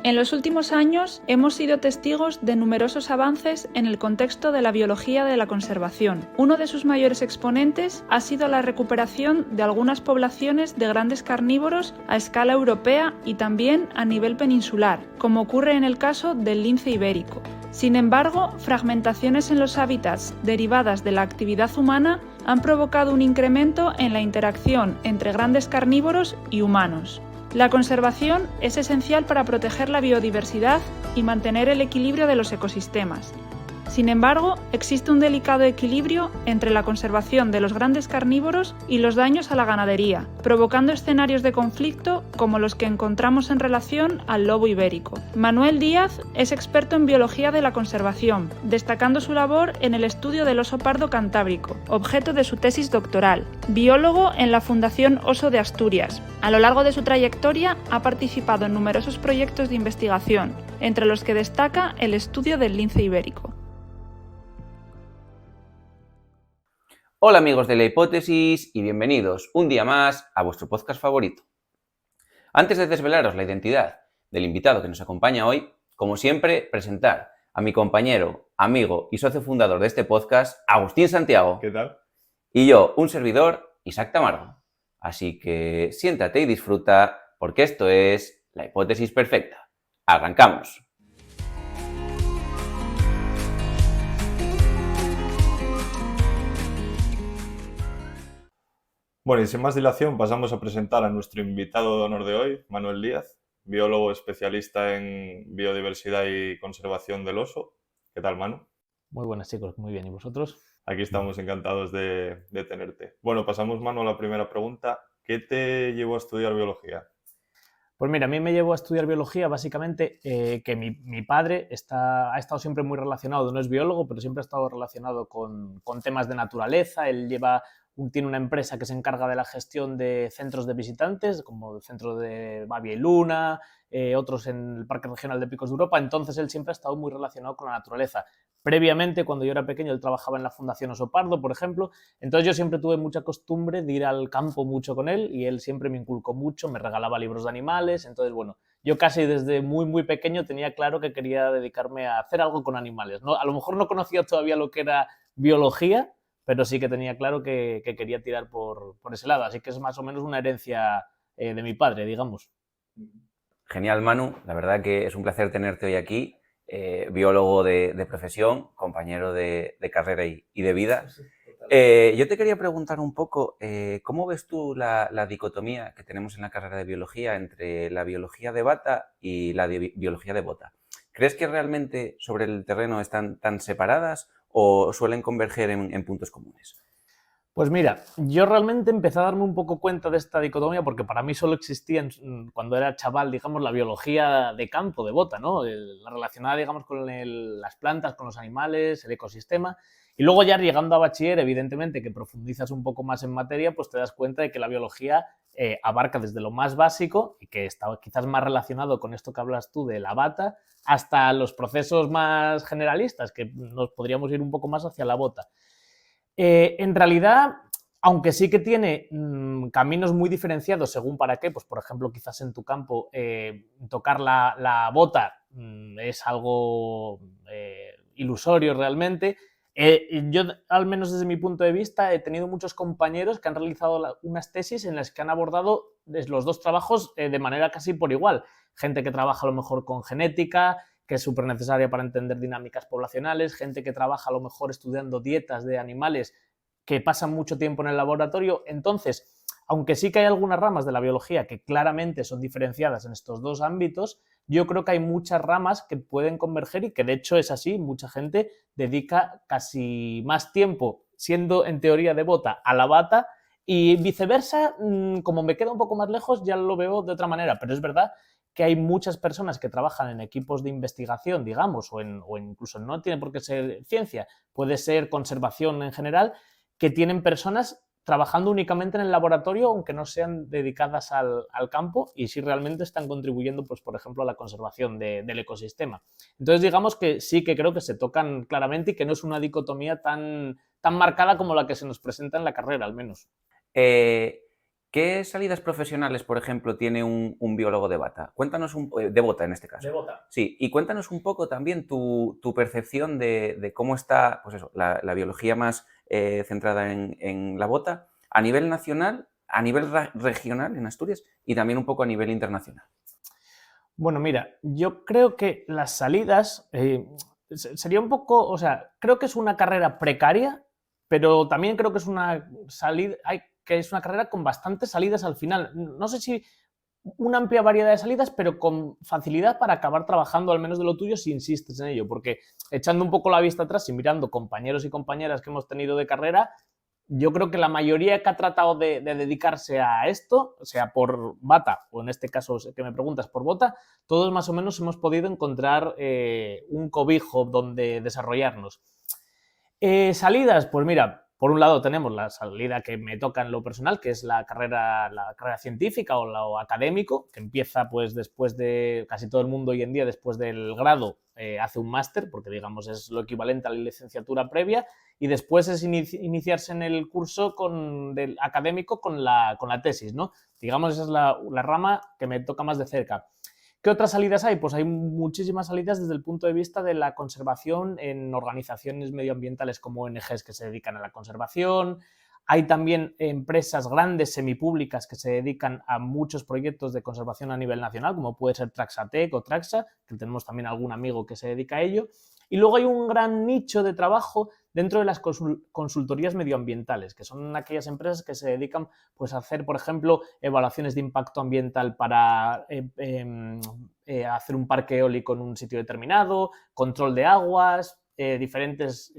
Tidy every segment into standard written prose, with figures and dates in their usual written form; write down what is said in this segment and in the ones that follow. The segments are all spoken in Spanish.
En los últimos años hemos sido testigos de numerosos avances en el contexto de la biología de la conservación. Uno de sus mayores exponentes ha sido la recuperación de algunas poblaciones de grandes carnívoros a escala europea y también a nivel peninsular, como ocurre en el caso del lince ibérico. Sin embargo, fragmentaciones en los hábitats derivadas de la actividad humana han provocado un incremento en la interacción entre grandes carnívoros y humanos. La conservación es esencial para proteger la biodiversidad y mantener el equilibrio de los ecosistemas. Sin embargo, existe un delicado equilibrio entre la conservación de los grandes carnívoros y los daños a la ganadería, provocando escenarios de conflicto como los que encontramos en relación al lobo ibérico. Manuel Díaz es experto en biología de la conservación, destacando su labor en el estudio del oso pardo cantábrico, objeto de su tesis doctoral. Biólogo en la Fundación Oso de Asturias. A lo largo de su trayectoria ha participado en numerosos proyectos de investigación, entre los que destaca el estudio del lince ibérico. Hola amigos de La Hipótesis y bienvenidos un día más a vuestro podcast favorito. Antes de desvelaros la identidad del invitado que nos acompaña hoy, como siempre, presentar a mi compañero, amigo y socio fundador de este podcast, Agustín Santiago. ¿Qué tal? Y yo, un servidor, Isaac Tamargo. Así que siéntate y disfruta porque esto es La Hipótesis Perfecta. ¡Arrancamos! Bueno, y sin más dilación pasamos a presentar a nuestro invitado de honor de hoy, Manuel Díaz, biólogo especialista en biodiversidad y conservación del oso. ¿Qué tal, Manu? Muy buenas, chicos, muy bien. ¿Y vosotros? Aquí estamos encantados de tenerte. Bueno, pasamos, Manu, a la primera pregunta. ¿Qué te llevó a estudiar biología? Pues mira, a mí me llevó a estudiar biología básicamente que mi padre ha estado siempre muy relacionado, no es biólogo, pero siempre ha estado relacionado con temas de naturaleza. Él tiene una empresa que se encarga de la gestión de centros de visitantes, como el centro de Babia y Luna, otros en el Parque Regional de Picos de Europa. Entonces él siempre ha estado muy relacionado con la naturaleza. Previamente, cuando yo era pequeño, él trabajaba en la Fundación Oso Pardo, por ejemplo. Entonces yo siempre tuve mucha costumbre de ir al campo mucho con él y él siempre me inculcó mucho, me regalaba libros de animales. Entonces, bueno, yo casi desde muy, muy pequeño tenía claro que quería dedicarme a hacer algo con animales, ¿no? A lo mejor no conocía todavía lo que era biología, pero sí que tenía claro que quería tirar por ese lado. Así que es más o menos una herencia de mi padre, digamos. Genial, Manu. La verdad que es un placer tenerte hoy aquí. Biólogo de profesión, compañero de carrera y de vida. Yo te quería preguntar un poco, ¿cómo ves tú la dicotomía que tenemos en la carrera de biología entre la biología de bata y la biología de bota? ¿Crees que realmente sobre el terreno están tan separadas o suelen converger en puntos comunes? Pues mira, yo realmente empecé a darme un poco cuenta de esta dicotomía porque para mí solo existía cuando era chaval, digamos, la biología de campo, de bota, ¿no? La relacionada, digamos, con las plantas, con los animales, el ecosistema. Y luego ya llegando a bachiller, evidentemente, que profundizas un poco más en materia, pues te das cuenta de que la biología abarca desde lo más básico y que está quizás más relacionado con esto que hablas tú de la bata, hasta los procesos más generalistas, que nos podríamos ir un poco más hacia la bota. En realidad, aunque sí que tiene caminos muy diferenciados según para qué, pues por ejemplo, quizás en tu campo tocar la bota es algo ilusorio realmente. Yo, al menos desde mi punto de vista, he tenido muchos compañeros que han realizado unas tesis en las que han abordado los dos trabajos de manera casi por igual. Gente que trabaja a lo mejor con genética, que es súper necesaria para entender dinámicas poblacionales, gente que trabaja a lo mejor estudiando dietas de animales que pasan mucho tiempo en el laboratorio. Entonces, aunque sí que hay algunas ramas de la biología que claramente son diferenciadas en estos dos ámbitos, yo creo que hay muchas ramas que pueden converger y que de hecho es así. Mucha gente dedica casi más tiempo siendo en teoría de bota a la bata y viceversa, como me queda un poco más lejos ya lo veo de otra manera, pero es verdad que hay muchas personas que trabajan en equipos de investigación, digamos, o incluso no tiene por qué ser ciencia, puede ser conservación en general, que tienen personas trabajando únicamente en el laboratorio, aunque no sean dedicadas al campo y sí realmente están contribuyendo, pues, por ejemplo, a la conservación del ecosistema. Entonces, digamos que sí que creo que se tocan claramente y que no es una dicotomía tan marcada como la que se nos presenta en la carrera, al menos. ¿Qué salidas profesionales, por ejemplo, tiene un biólogo de bata? Cuéntanos de bota en este caso. De bota. Sí, y cuéntanos un poco también tu percepción de cómo está, pues eso, la biología más centrada en la bota a nivel nacional, a nivel regional en Asturias y también un poco a nivel internacional. Bueno, mira, yo creo que las salidas sería un poco, o sea, creo que es una carrera precaria, pero también creo que es una salida, que es una carrera con bastantes salidas al final. No sé si una amplia variedad de salidas, pero con facilidad para acabar trabajando al menos de lo tuyo si insistes en ello, porque echando un poco la vista atrás y mirando compañeros y compañeras que hemos tenido de carrera, yo creo que la mayoría que ha tratado de dedicarse a esto, o sea, por bata, o en este caso que me preguntas por bota, todos más o menos hemos podido encontrar un cobijo donde desarrollarnos. Salidas, pues mira, por un lado tenemos la salida que me toca en lo personal, que es la carrera científica o lo académico, que empieza pues después de casi todo el mundo hoy en día, después del grado, hace un máster, porque digamos es lo equivalente a la licenciatura previa, y después es iniciarse en el curso del académico con la tesis, ¿no? Digamos esa es la rama que me toca más de cerca. ¿Qué otras salidas hay? Pues hay muchísimas salidas desde el punto de vista de la conservación en organizaciones medioambientales como ONGs que se dedican a la conservación. Hay también empresas grandes, semipúblicas, que se dedican a muchos proyectos de conservación a nivel nacional, como puede ser Traxatec o Traxa, que tenemos también algún amigo que se dedica a ello. Y luego hay un gran nicho de trabajo dentro de las consultorías medioambientales, que son aquellas empresas que se dedican pues, a hacer, por ejemplo, evaluaciones de impacto ambiental para hacer un parque eólico en un sitio determinado, control de aguas, diferentes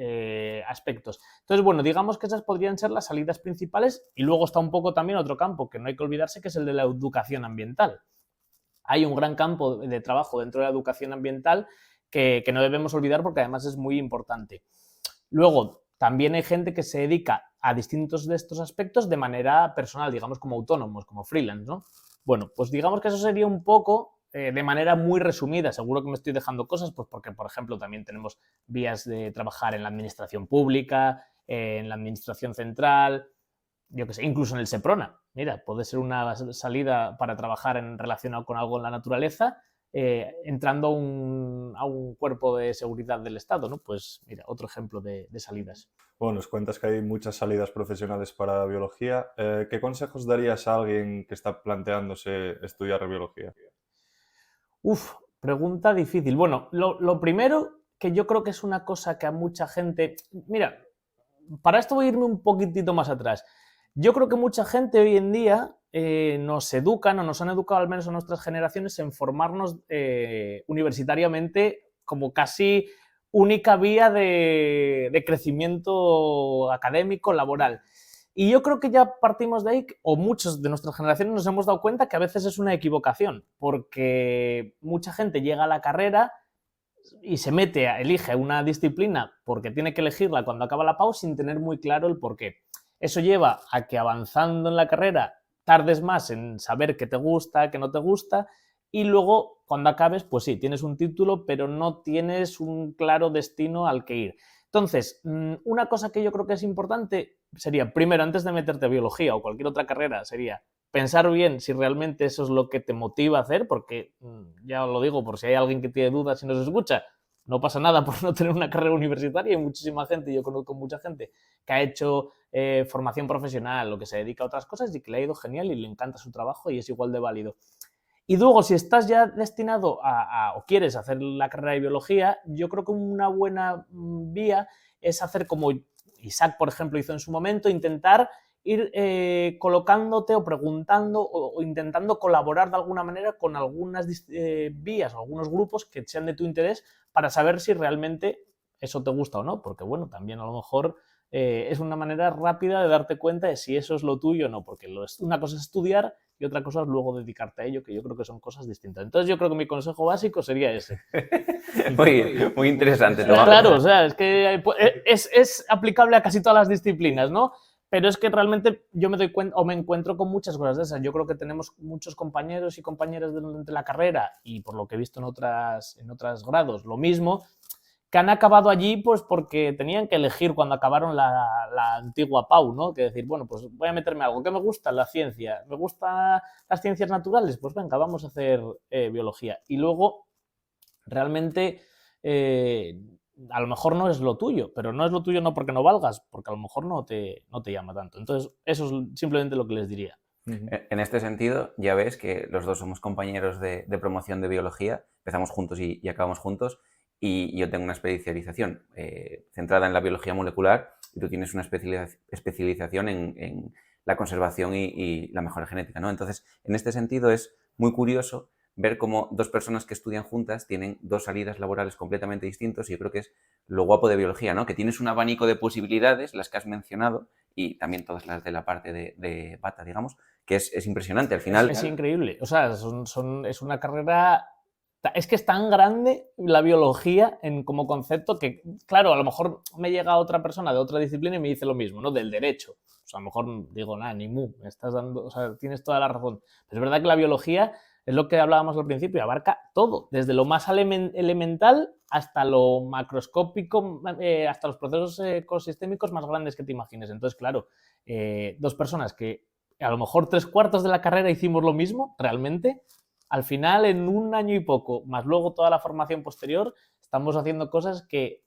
aspectos. Entonces, bueno, digamos que esas podrían ser las salidas principales y luego está un poco también otro campo que no hay que olvidarse, que es el de la educación ambiental. Hay un gran campo de trabajo dentro de la educación ambiental que no debemos olvidar porque además es muy importante. Luego, también hay gente que se dedica a distintos de estos aspectos de manera personal, digamos como autónomos, como freelance, ¿no? Bueno, pues digamos que eso sería un poco de manera muy resumida. Seguro que me estoy dejando cosas, pues porque, por ejemplo, también tenemos vías de trabajar en la administración pública, en la administración central, yo qué sé, incluso en el SEPRONA. Mira, puede ser una salida para trabajar relacionado con algo en la naturaleza, entrando a un cuerpo de seguridad del Estado, ¿no? Pues mira, otro ejemplo de salidas. Bueno, nos cuentas que hay muchas salidas profesionales para biología. ¿Qué consejos darías a alguien que está planteándose estudiar biología? Pregunta difícil. Bueno, lo primero, que yo creo que es una cosa que a mucha gente... Mira, para esto voy a irme un poquitito más atrás. Yo creo que mucha gente hoy en día nos educan o nos han educado al menos a nuestras generaciones en formarnos universitariamente como casi única vía de crecimiento académico, laboral. Y yo creo que ya partimos de ahí, o muchos de nuestras generaciones nos hemos dado cuenta que a veces es una equivocación, porque mucha gente llega a la carrera y se elige una disciplina porque tiene que elegirla cuando acaba la PAU sin tener muy claro el porqué. Eso lleva a que avanzando en la carrera tardes más en saber qué te gusta, qué no te gusta, y luego cuando acabes, pues sí, tienes un título, pero no tienes un claro destino al que ir. Entonces, una cosa que yo creo que es importante sería, primero, antes de meterte a biología o cualquier otra carrera, sería pensar bien si realmente eso es lo que te motiva a hacer, porque ya lo digo, por si hay alguien que tiene dudas y nos escucha, no pasa nada por no tener una carrera universitaria. Hay muchísima gente, yo conozco mucha gente que ha hecho formación profesional o que se dedica a otras cosas y que le ha ido genial y le encanta su trabajo y es igual de válido. Y luego, si estás ya destinado o quieres hacer la carrera de biología, yo creo que una buena vía es hacer como Isaac, por ejemplo, hizo en su momento, intentar ir colocándote o preguntando o intentando colaborar de alguna manera con algunas vías o algunos grupos que sean de tu interés para saber si realmente eso te gusta o no, porque bueno, también a lo mejor es una manera rápida de darte cuenta de si eso es lo tuyo o no, porque una cosa es estudiar y otra cosa es luego dedicarte a ello, que yo creo que son cosas distintas. Entonces yo creo que mi consejo básico sería ese. Muy interesante. Claro, o sea, es que es aplicable a casi todas las disciplinas, ¿no? Pero es que realmente yo me doy cuenta o me encuentro con muchas cosas de esas. Yo creo que tenemos muchos compañeros y compañeras durante la carrera y por lo que he visto en otros grados lo mismo, que han acabado allí pues porque tenían que elegir cuando acabaron la antigua PAU, ¿no? Que decir, bueno, pues voy a meterme algo. ¿Qué me gusta? La ciencia. ¿Me gustan las ciencias naturales? Pues venga, vamos a hacer biología. Y luego, realmente, a lo mejor no es lo tuyo, pero no es lo tuyo no porque no valgas, porque a lo mejor no te llama tanto. Entonces, eso es simplemente lo que les diría. En este sentido, ya ves que los dos somos compañeros de promoción de biología, empezamos juntos y acabamos juntos, y yo tengo una especialización centrada en la biología molecular y tú tienes una especialización en la conservación y la mejora genética, ¿no? Entonces, en este sentido es muy curioso ver cómo dos personas que estudian juntas tienen dos salidas laborales completamente distintas, y yo creo que es lo guapo de biología, ¿no? Que tienes un abanico de posibilidades, las que has mencionado, y también todas las de la parte de bata, digamos, que es impresionante. Al final... Es increíble. O sea, es una carrera... Es que es tan grande la biología como concepto que, claro, a lo mejor me llega otra persona de otra disciplina y me dice lo mismo, ¿no? Del derecho. O sea, a lo mejor digo, nada, ni mu, me estás dando... O sea, tienes toda la razón. Pero es verdad que la biología es lo que hablábamos al principio, abarca todo, desde lo más elemental hasta lo macroscópico, hasta los procesos ecosistémicos más grandes que te imagines. Entonces, claro, dos personas que a lo mejor 3/4 de la carrera hicimos lo mismo, realmente, al final, en un año y poco, más luego toda la formación posterior, estamos haciendo cosas que,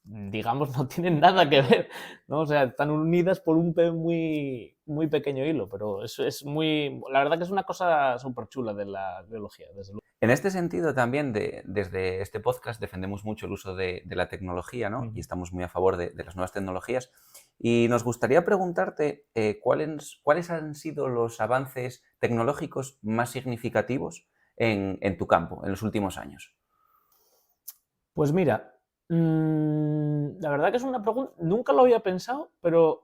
digamos, no tienen nada que ver, ¿no? O sea, están unidas por un muy, muy pequeño hilo, pero eso es muy... La verdad que es una cosa súper chula de la biología, desde luego. En este sentido también, desde este podcast defendemos mucho el uso de la tecnología, ¿no? Y estamos muy a favor de las nuevas tecnologías. Y nos gustaría preguntarte cuáles han sido los avances tecnológicos más significativos en tu campo en los últimos años. Pues mira, la verdad que es una pregunta, nunca lo había pensado, pero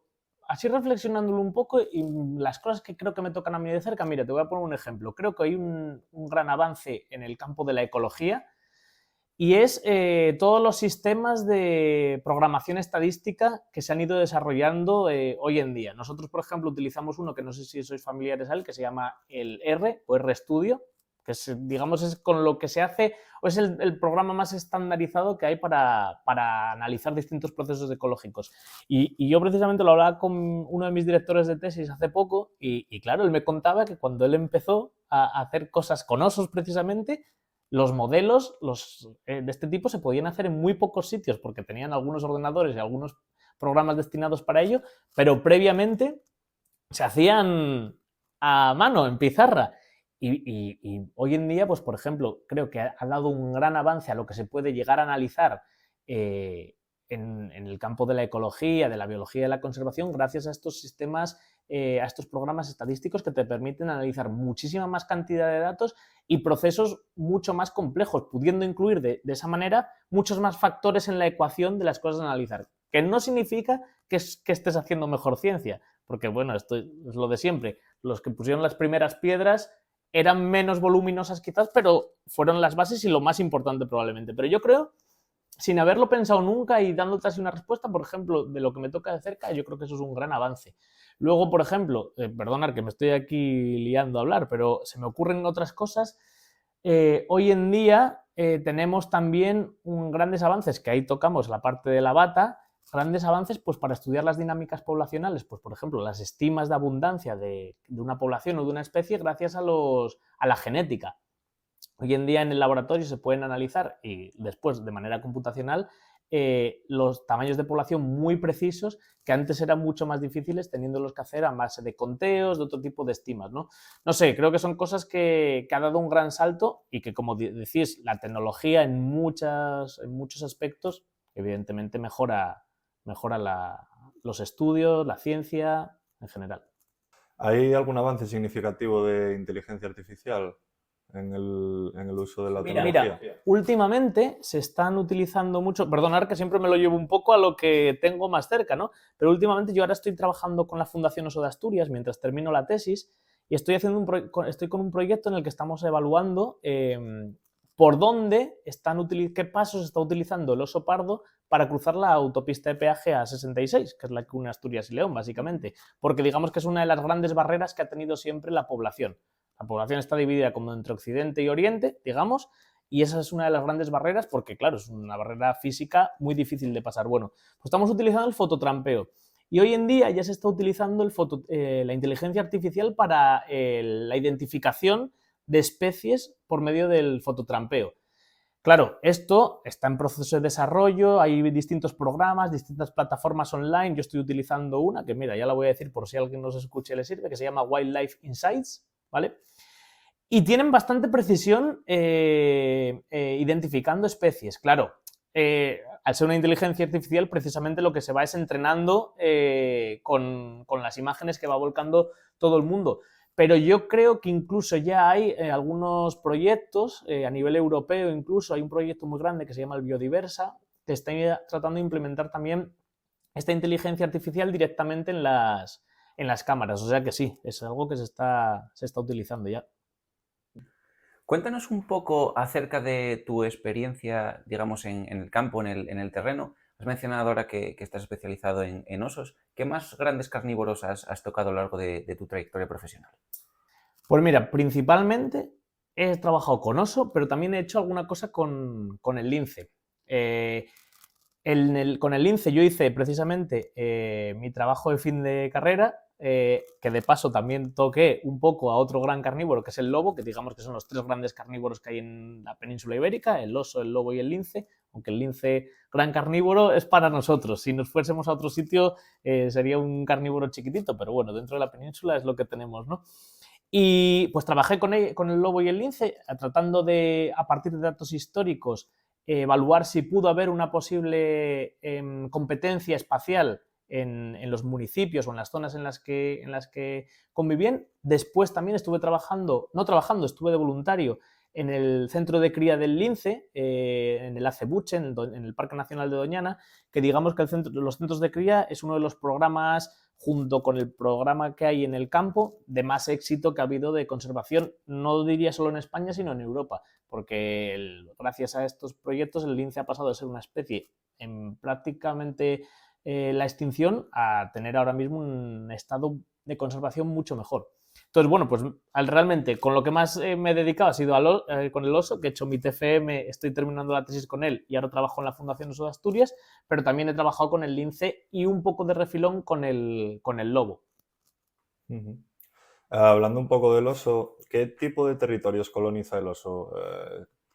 así reflexionándolo un poco y las cosas que creo que me tocan a mí de cerca, mira, te voy a poner un ejemplo. Creo que hay un gran avance en el campo de la ecología y es todos los sistemas de programación estadística que se han ido desarrollando hoy en día. Nosotros, por ejemplo, utilizamos uno que no sé si sois familiares a él, que se llama el R o RStudio, que es, digamos, es con lo que se hace, o es el programa más estandarizado que hay para analizar distintos procesos ecológicos. Y yo precisamente lo hablaba con uno de mis directores de tesis hace poco y claro, él me contaba que cuando él empezó a hacer cosas con osos precisamente, los modelos de este tipo se podían hacer en muy pocos sitios porque tenían algunos ordenadores y algunos programas destinados para ello, pero previamente se hacían a mano, en pizarra. Y hoy en día, pues por ejemplo, creo que ha dado un gran avance a lo que se puede llegar a analizar en el campo de la ecología, de la biología y de la conservación, gracias a estos sistemas, a estos programas estadísticos que te permiten analizar muchísima más cantidad de datos y procesos mucho más complejos, pudiendo incluir de esa manera muchos más factores en la ecuación de las cosas a analizar. Que no significa que estés haciendo mejor ciencia, porque bueno, esto es lo de siempre. Los que pusieron las primeras piedras eran menos voluminosas quizás, pero fueron las bases y lo más importante probablemente. Pero yo creo, sin haberlo pensado nunca y dándote así una respuesta, por ejemplo, de lo que me toca de cerca, yo creo que eso es un gran avance. Luego, por ejemplo, perdonad que me estoy aquí liando a hablar, pero se me ocurren otras cosas. Hoy en día tenemos también grandes avances, que ahí tocamos la parte de la bata, grandes avances pues, para estudiar las dinámicas poblacionales, pues por ejemplo, las estimas de abundancia de una población o de una especie gracias a la genética. Hoy en día en el laboratorio se pueden analizar y después de manera computacional los tamaños de población muy precisos que antes eran mucho más difíciles teniéndolos que hacer a base de conteos, de otro tipo de estimas, ¿no? No sé, creo que son cosas que ha dado un gran salto y que, como decís, la tecnología en muchos aspectos evidentemente mejora los estudios, la ciencia en general. ¿Hay algún avance significativo de inteligencia artificial en el uso de la tecnología? Mira, últimamente se están utilizando mucho, perdonad que siempre me lo llevo un poco a lo que tengo más cerca, ¿no? Pero últimamente yo ahora estoy trabajando con la Fundación Oso de Asturias mientras termino la tesis y estoy con un proyecto en el que estamos evaluando por dónde qué pasos está utilizando el oso pardo para cruzar la autopista de peaje A66, que es la que une Asturias y León, básicamente. Porque digamos que es una de las grandes barreras que ha tenido siempre la población. La población está dividida como entre Occidente y Oriente, digamos, y esa es una de las grandes barreras porque, claro, es una barrera física muy difícil de pasar. Bueno, pues estamos utilizando el fototrampeo y hoy en día ya se está utilizando la inteligencia artificial para la identificación de especies por medio del fototrampeo. Claro, esto está en proceso de desarrollo, hay distintos programas, distintas plataformas online. Yo estoy utilizando una que, mira, ya la voy a decir por si alguien nos escuche y le sirve, que se llama Wildlife Insights, ¿vale? Y tienen bastante precisión identificando especies. Claro, al ser una inteligencia artificial, precisamente lo que se va es entrenando con las imágenes que va volcando todo el mundo. Pero yo creo que incluso ya hay algunos proyectos, a nivel europeo incluso, hay un proyecto muy grande que se llama el Biodiversa, que está tratando de implementar también esta inteligencia artificial directamente en las cámaras. O sea que sí, es algo que se está utilizando ya. Cuéntanos un poco acerca de tu experiencia, digamos, en el campo, en el terreno. Has mencionado ahora que estás especializado en osos. ¿Qué más grandes carnívoros has tocado a lo largo de tu trayectoria profesional? Pues mira, principalmente he trabajado con oso, pero también he hecho alguna cosa con el lince. Con el lince yo hice precisamente mi trabajo de fin de carrera, que de paso también toqué un poco a otro gran carnívoro, que es el lobo, que digamos que son los tres grandes carnívoros que hay en la península ibérica, el oso, el lobo y el lince, aunque el lince gran carnívoro es para nosotros. Si nos fuésemos a otro sitio sería un carnívoro chiquitito, pero bueno, dentro de la península es lo que tenemos, ¿no? Y pues trabajé con el lobo y el lince tratando de, a partir de datos históricos, evaluar si pudo haber una posible competencia espacial en los municipios o en las zonas en las que convivían. Después también estuve estuve de voluntario en el centro de cría del lince, en el Acebuche, en el Parque Nacional de Doñana, que digamos que los centros de cría es uno de los programas, junto con el programa que hay en el campo, de más éxito que ha habido de conservación, no diría solo en España, sino en Europa, porque gracias a estos proyectos el lince ha pasado de ser una especie en prácticamente la extinción a tener ahora mismo un estado de conservación mucho mejor. Entonces, bueno, pues realmente con lo que más me he dedicado ha sido con el oso, que he hecho mi TFM, estoy terminando la tesis con él y ahora trabajo en la Fundación Oso de Asturias, pero también he trabajado con el lince y un poco de refilón con el lobo. Hablando un poco del oso, ¿qué tipo de territorios coloniza el oso?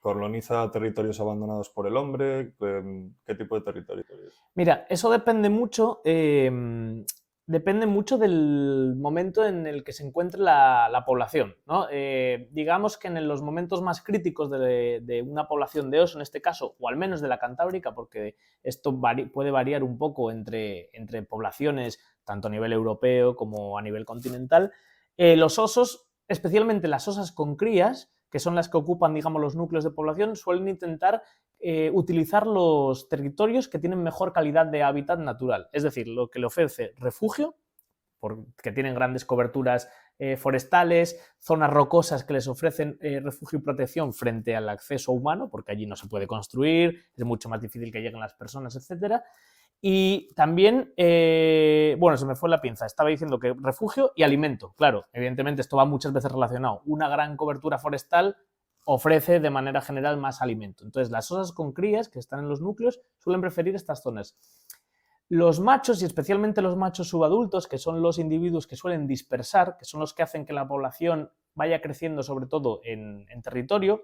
¿Coloniza territorios abandonados por el hombre? ¿Qué tipo de territorios? Mira, eso depende mucho. Depende mucho del momento en el que se encuentre la población, ¿no? Digamos que en los momentos más críticos de una población de oso, en este caso, o al menos de la Cantábrica, porque esto puede variar un poco entre poblaciones, tanto a nivel europeo como a nivel continental, los osos, especialmente las osas con crías, que son las que ocupan, digamos, los núcleos de población, suelen intentar utilizar los territorios que tienen mejor calidad de hábitat natural, es decir, lo que le ofrece refugio, porque tienen grandes coberturas forestales, zonas rocosas que les ofrecen refugio y protección frente al acceso humano, porque allí no se puede construir, es mucho más difícil que lleguen las personas, etc. Y también, bueno, se me fue la pinza, estaba diciendo que refugio y alimento, claro, evidentemente esto va muchas veces relacionado, una gran cobertura forestal ofrece de manera general más alimento. Entonces, las osas con crías que están en los núcleos suelen preferir estas zonas. Los machos, y especialmente los machos subadultos, que son los individuos que suelen dispersar, que son los que hacen que la población vaya creciendo sobre todo en territorio,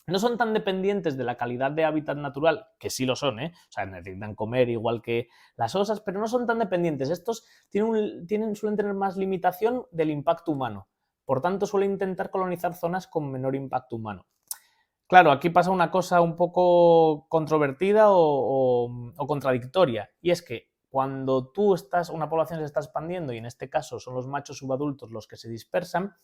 no son tan dependientes de la calidad de hábitat natural, que sí lo son, o sea, necesitan comer igual que las osas, pero no son tan dependientes. Estos suelen tener más limitación del impacto humano. Por tanto, suelen intentar colonizar zonas con menor impacto humano. Claro, aquí pasa una cosa un poco controvertida o contradictoria, y es que cuando una población se está expandiendo, y en este caso son los machos subadultos los que se dispersan,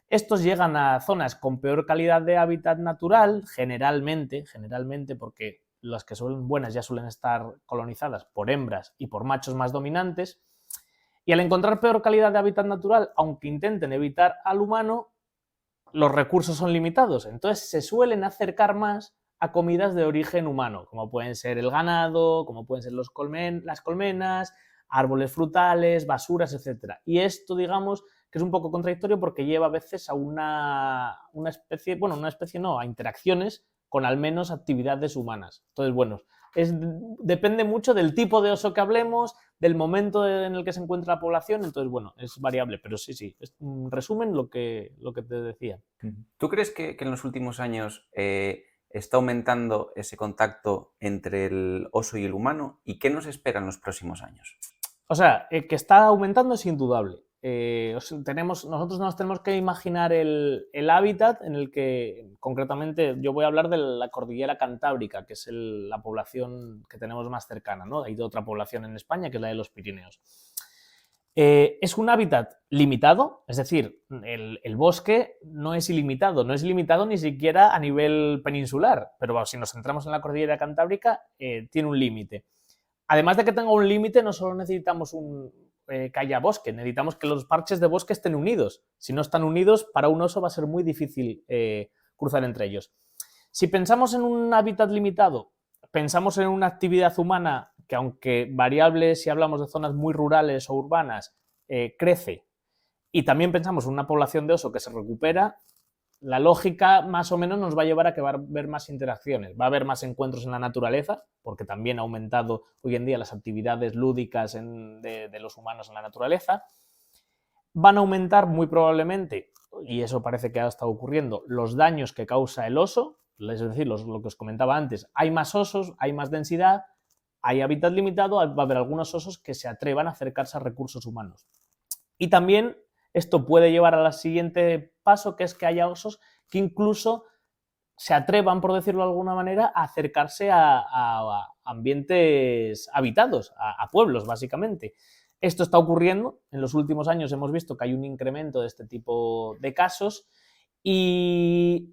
estos llegan a zonas con peor calidad de hábitat natural, generalmente, porque las que son buenas ya suelen estar colonizadas por hembras y por machos más dominantes, y al encontrar peor calidad de hábitat natural, aunque intenten evitar al humano, los recursos son limitados. Entonces se suelen acercar más a comidas de origen humano, como pueden ser el ganado, como pueden ser las colmenas, árboles frutales, basuras, etc. Y esto, digamos, que es un poco contradictorio porque lleva a veces a a interacciones con al menos actividades humanas. Entonces, bueno, depende mucho del tipo de oso que hablemos, del momento en el que se encuentra la población, entonces, bueno, es variable, pero sí, es un resumen lo que te decía. ¿Tú crees que en los últimos años está aumentando ese contacto entre el oso y el humano? ¿Y qué nos espera en los próximos años? O sea, que está aumentando es indudable. Nosotros nos tenemos que imaginar el hábitat en el que, concretamente, yo voy a hablar de la cordillera Cantábrica, que es la población que tenemos más cercana, ¿no? Hay otra población en España, que es la de los Pirineos. Es un hábitat limitado, es decir, el bosque no es ilimitado ni siquiera a nivel peninsular, pero bueno, si nos centramos en la cordillera Cantábrica, tiene un límite. Además de que tenga un límite, no solo necesitamos que haya bosque, necesitamos que los parches de bosque estén unidos. Si no están unidos, para un oso va a ser muy difícil cruzar entre ellos. Si pensamos en un hábitat limitado, pensamos en una actividad humana que, aunque variable si hablamos de zonas muy rurales o urbanas, crece, y también pensamos en una población de oso que se recupera, la lógica más o menos nos va a llevar a que va a haber más interacciones, va a haber más encuentros en la naturaleza, porque también ha aumentado hoy en día las actividades lúdicas de los humanos en la naturaleza. Van a aumentar muy probablemente, y eso parece que ha estado ocurriendo, los daños que causa el oso, es decir, lo que os comentaba antes, hay más osos, hay más densidad, hay hábitat limitado, va a haber algunos osos que se atrevan a acercarse a recursos humanos. Y también esto puede llevar al siguiente paso, que es que haya osos que incluso se atrevan, por decirlo de alguna manera, a acercarse a ambientes habitados, a pueblos, básicamente. Esto está ocurriendo. En los últimos años hemos visto que hay un incremento de este tipo de casos y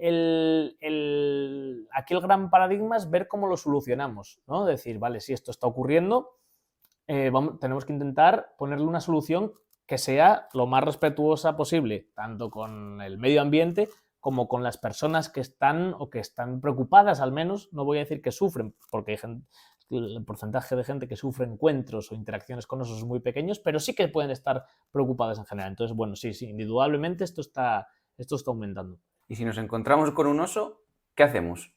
aquí el gran paradigma es ver cómo lo solucionamos, ¿no? Decir, vale, si esto está ocurriendo, tenemos que intentar ponerle una solución que sea lo más respetuosa posible, tanto con el medio ambiente como con las personas que están preocupadas, al menos. No voy a decir que sufren, porque el porcentaje de gente que sufre encuentros o interacciones con osos es muy pequeños, pero sí que pueden estar preocupadas en general. Entonces, bueno, sí, indudablemente esto está aumentando. Y si nos encontramos con un oso, ¿qué hacemos?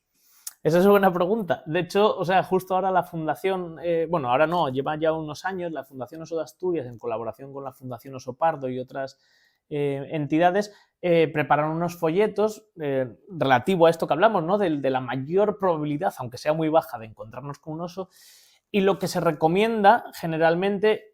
Esa es una buena pregunta. De hecho, o sea, justo ahora la Fundación, bueno, ahora no, lleva ya unos años, la Fundación Oso de Asturias, en colaboración con la Fundación Oso Pardo y otras entidades, prepararon unos folletos relativo a esto que hablamos, ¿no? De la mayor probabilidad, aunque sea muy baja, de encontrarnos con un oso. Y lo que se recomienda generalmente,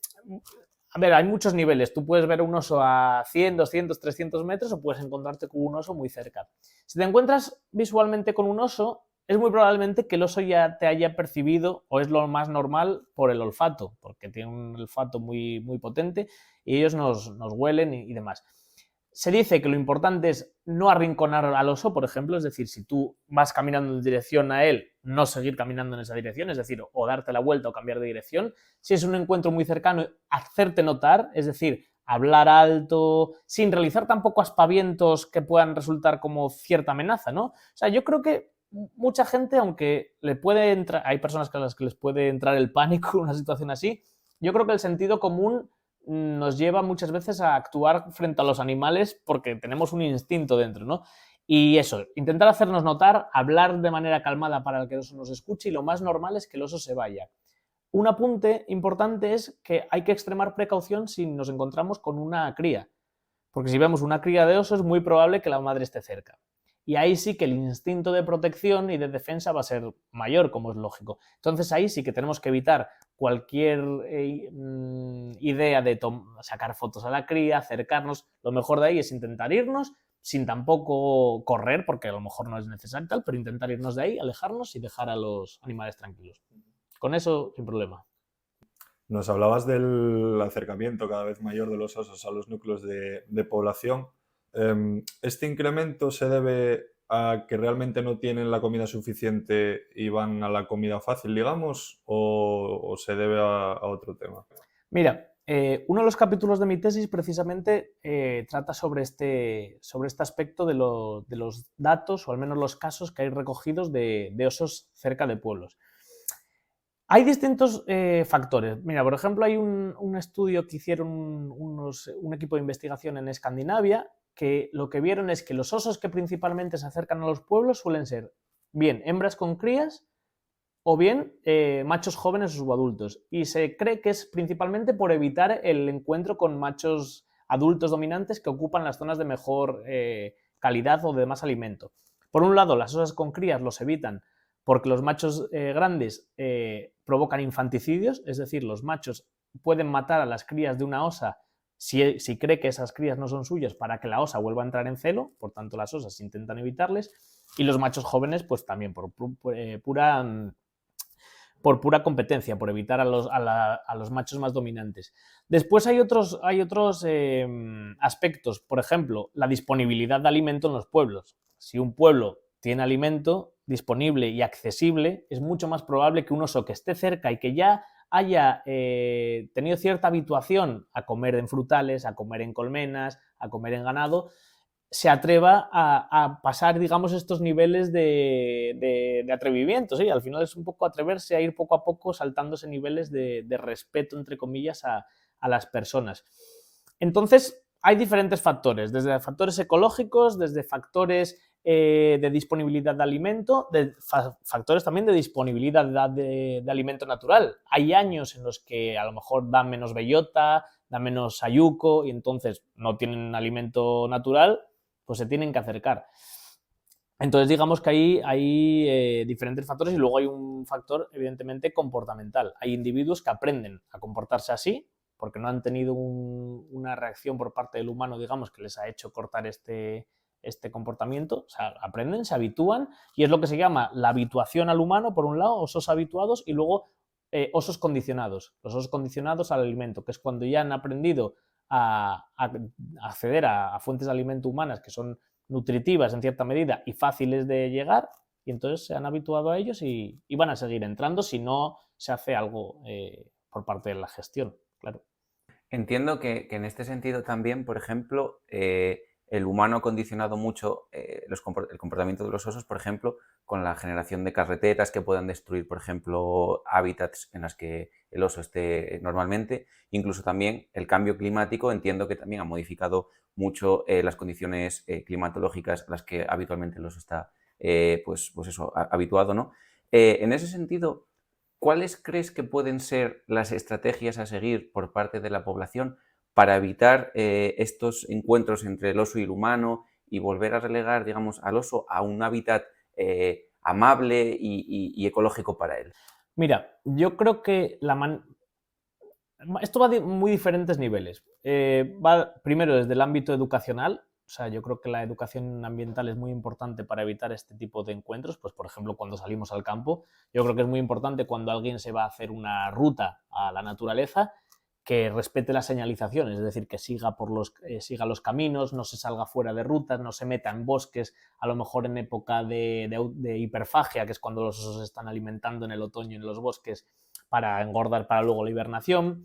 a ver, hay muchos niveles. Tú puedes ver un oso a 100, 200, 300 metros o puedes encontrarte con un oso muy cerca. Si te encuentras visualmente con un oso, es muy probablemente que el oso ya te haya percibido, o es lo más normal, por el olfato, porque tiene un olfato muy, muy potente y ellos nos huelen y demás. Se dice que lo importante es no arrinconar al oso, por ejemplo, es decir, si tú vas caminando en dirección a él, no seguir caminando en esa dirección, es decir, o darte la vuelta o cambiar de dirección. Si es un encuentro muy cercano, hacerte notar, es decir, hablar alto, sin realizar tampoco aspavientos que puedan resultar como cierta amenaza, ¿no? O sea, yo creo que mucha gente, aunque le puede entrar, hay personas a las que les puede entrar el pánico en una situación así, yo creo que el sentido común nos lleva muchas veces a actuar frente a los animales porque tenemos un instinto dentro, ¿no? Y eso, intentar hacernos notar, hablar de manera calmada para que el oso nos escuche, y lo más normal es que el oso se vaya. Un apunte importante es que hay que extremar precaución si nos encontramos con una cría, porque si vemos una cría de oso es muy probable que la madre esté cerca. Y ahí sí que el instinto de protección y de defensa va a ser mayor, como es lógico. Entonces ahí sí que tenemos que evitar cualquier idea de sacar fotos a la cría, acercarnos. Lo mejor de ahí es intentar irnos, sin tampoco correr, porque a lo mejor no es necesario tal, pero intentar irnos de ahí, alejarnos y dejar a los animales tranquilos. Con eso, sin problema. Nos hablabas del acercamiento cada vez mayor de los osos a los núcleos de población. ¿Este incremento se debe a que realmente no tienen la comida suficiente y van a la comida fácil, digamos, o se debe a otro tema? Mira, uno de los capítulos de mi tesis precisamente trata sobre este aspecto de los datos, o al menos los casos que hay recogidos de osos cerca de pueblos. Hay distintos factores. Mira, por ejemplo, hay un estudio que hicieron un equipo de investigación en Escandinavia, que lo que vieron es que los osos que principalmente se acercan a los pueblos suelen ser bien hembras con crías o bien machos jóvenes o subadultos. Y se cree que es principalmente por evitar el encuentro con machos adultos dominantes que ocupan las zonas de mejor calidad o de más alimento. Por un lado, las osas con crías los evitan porque los machos grandes provocan infanticidios, es decir, los machos pueden matar a las crías de una osa si cree que esas crías no son suyas para que la osa vuelva a entrar en celo, por tanto las osas intentan evitarles, y los machos jóvenes pues también por pura competencia, por evitar a los machos más dominantes. Después hay otros aspectos, por ejemplo, la disponibilidad de alimento en los pueblos. Si un pueblo tiene alimento disponible y accesible, es mucho más probable que un oso que esté cerca y que ya haya tenido cierta habituación a comer en frutales, a comer en colmenas, a comer en ganado, se atreva a pasar, digamos, estos niveles de atrevimiento. ¿Sí? Al final es un poco atreverse a ir poco a poco saltándose niveles de respeto, entre comillas, a las personas. Entonces, hay diferentes factores, desde factores ecológicos, desde factores de disponibilidad de alimento, factores también de disponibilidad de alimento natural. Hay años en los que a lo mejor da menos bellota, da menos sayuco y entonces no tienen alimento natural, pues se tienen que acercar. Entonces, digamos que hay diferentes factores y luego hay un factor, evidentemente, comportamental. Hay individuos que aprenden a comportarse así porque no han tenido una reacción por parte del humano, digamos, que les ha hecho cortar este comportamiento. O sea, aprenden, se habitúan y es lo que se llama la habituación al humano, por un lado, osos habituados y luego osos condicionados. Los osos condicionados al alimento, que es cuando ya han aprendido a acceder a fuentes de alimento humanas que son nutritivas en cierta medida y fáciles de llegar, y entonces se han habituado a ellos y van a seguir entrando si no se hace algo por parte de la gestión, claro. Entiendo que en este sentido también, por ejemplo, el humano ha condicionado mucho el comportamiento de los osos, por ejemplo, con la generación de carreteras que puedan destruir, por ejemplo, hábitats en las que el oso esté normalmente. Incluso también el cambio climático, entiendo que también ha modificado mucho las condiciones climatológicas a las que habitualmente el oso está pues eso, habituado, ¿no? En ese sentido, ¿cuáles crees que pueden ser las estrategias a seguir por parte de la población para evitar estos encuentros entre el oso y el humano y volver a relegar, digamos, al oso a un hábitat amable y ecológico para él? Mira, yo creo que esto va de muy diferentes niveles. Va primero desde el ámbito educacional. O sea, yo creo que la educación ambiental es muy importante para evitar este tipo de encuentros. Pues, por ejemplo, cuando salimos al campo, yo creo que es muy importante cuando alguien se va a hacer una ruta a la naturaleza, que respete las señalizaciones, es decir, que siga los caminos, no se salga fuera de rutas, no se meta en bosques, a lo mejor en época de hiperfagia, que es cuando los osos se están alimentando en el otoño en los bosques para engordar para luego la hibernación.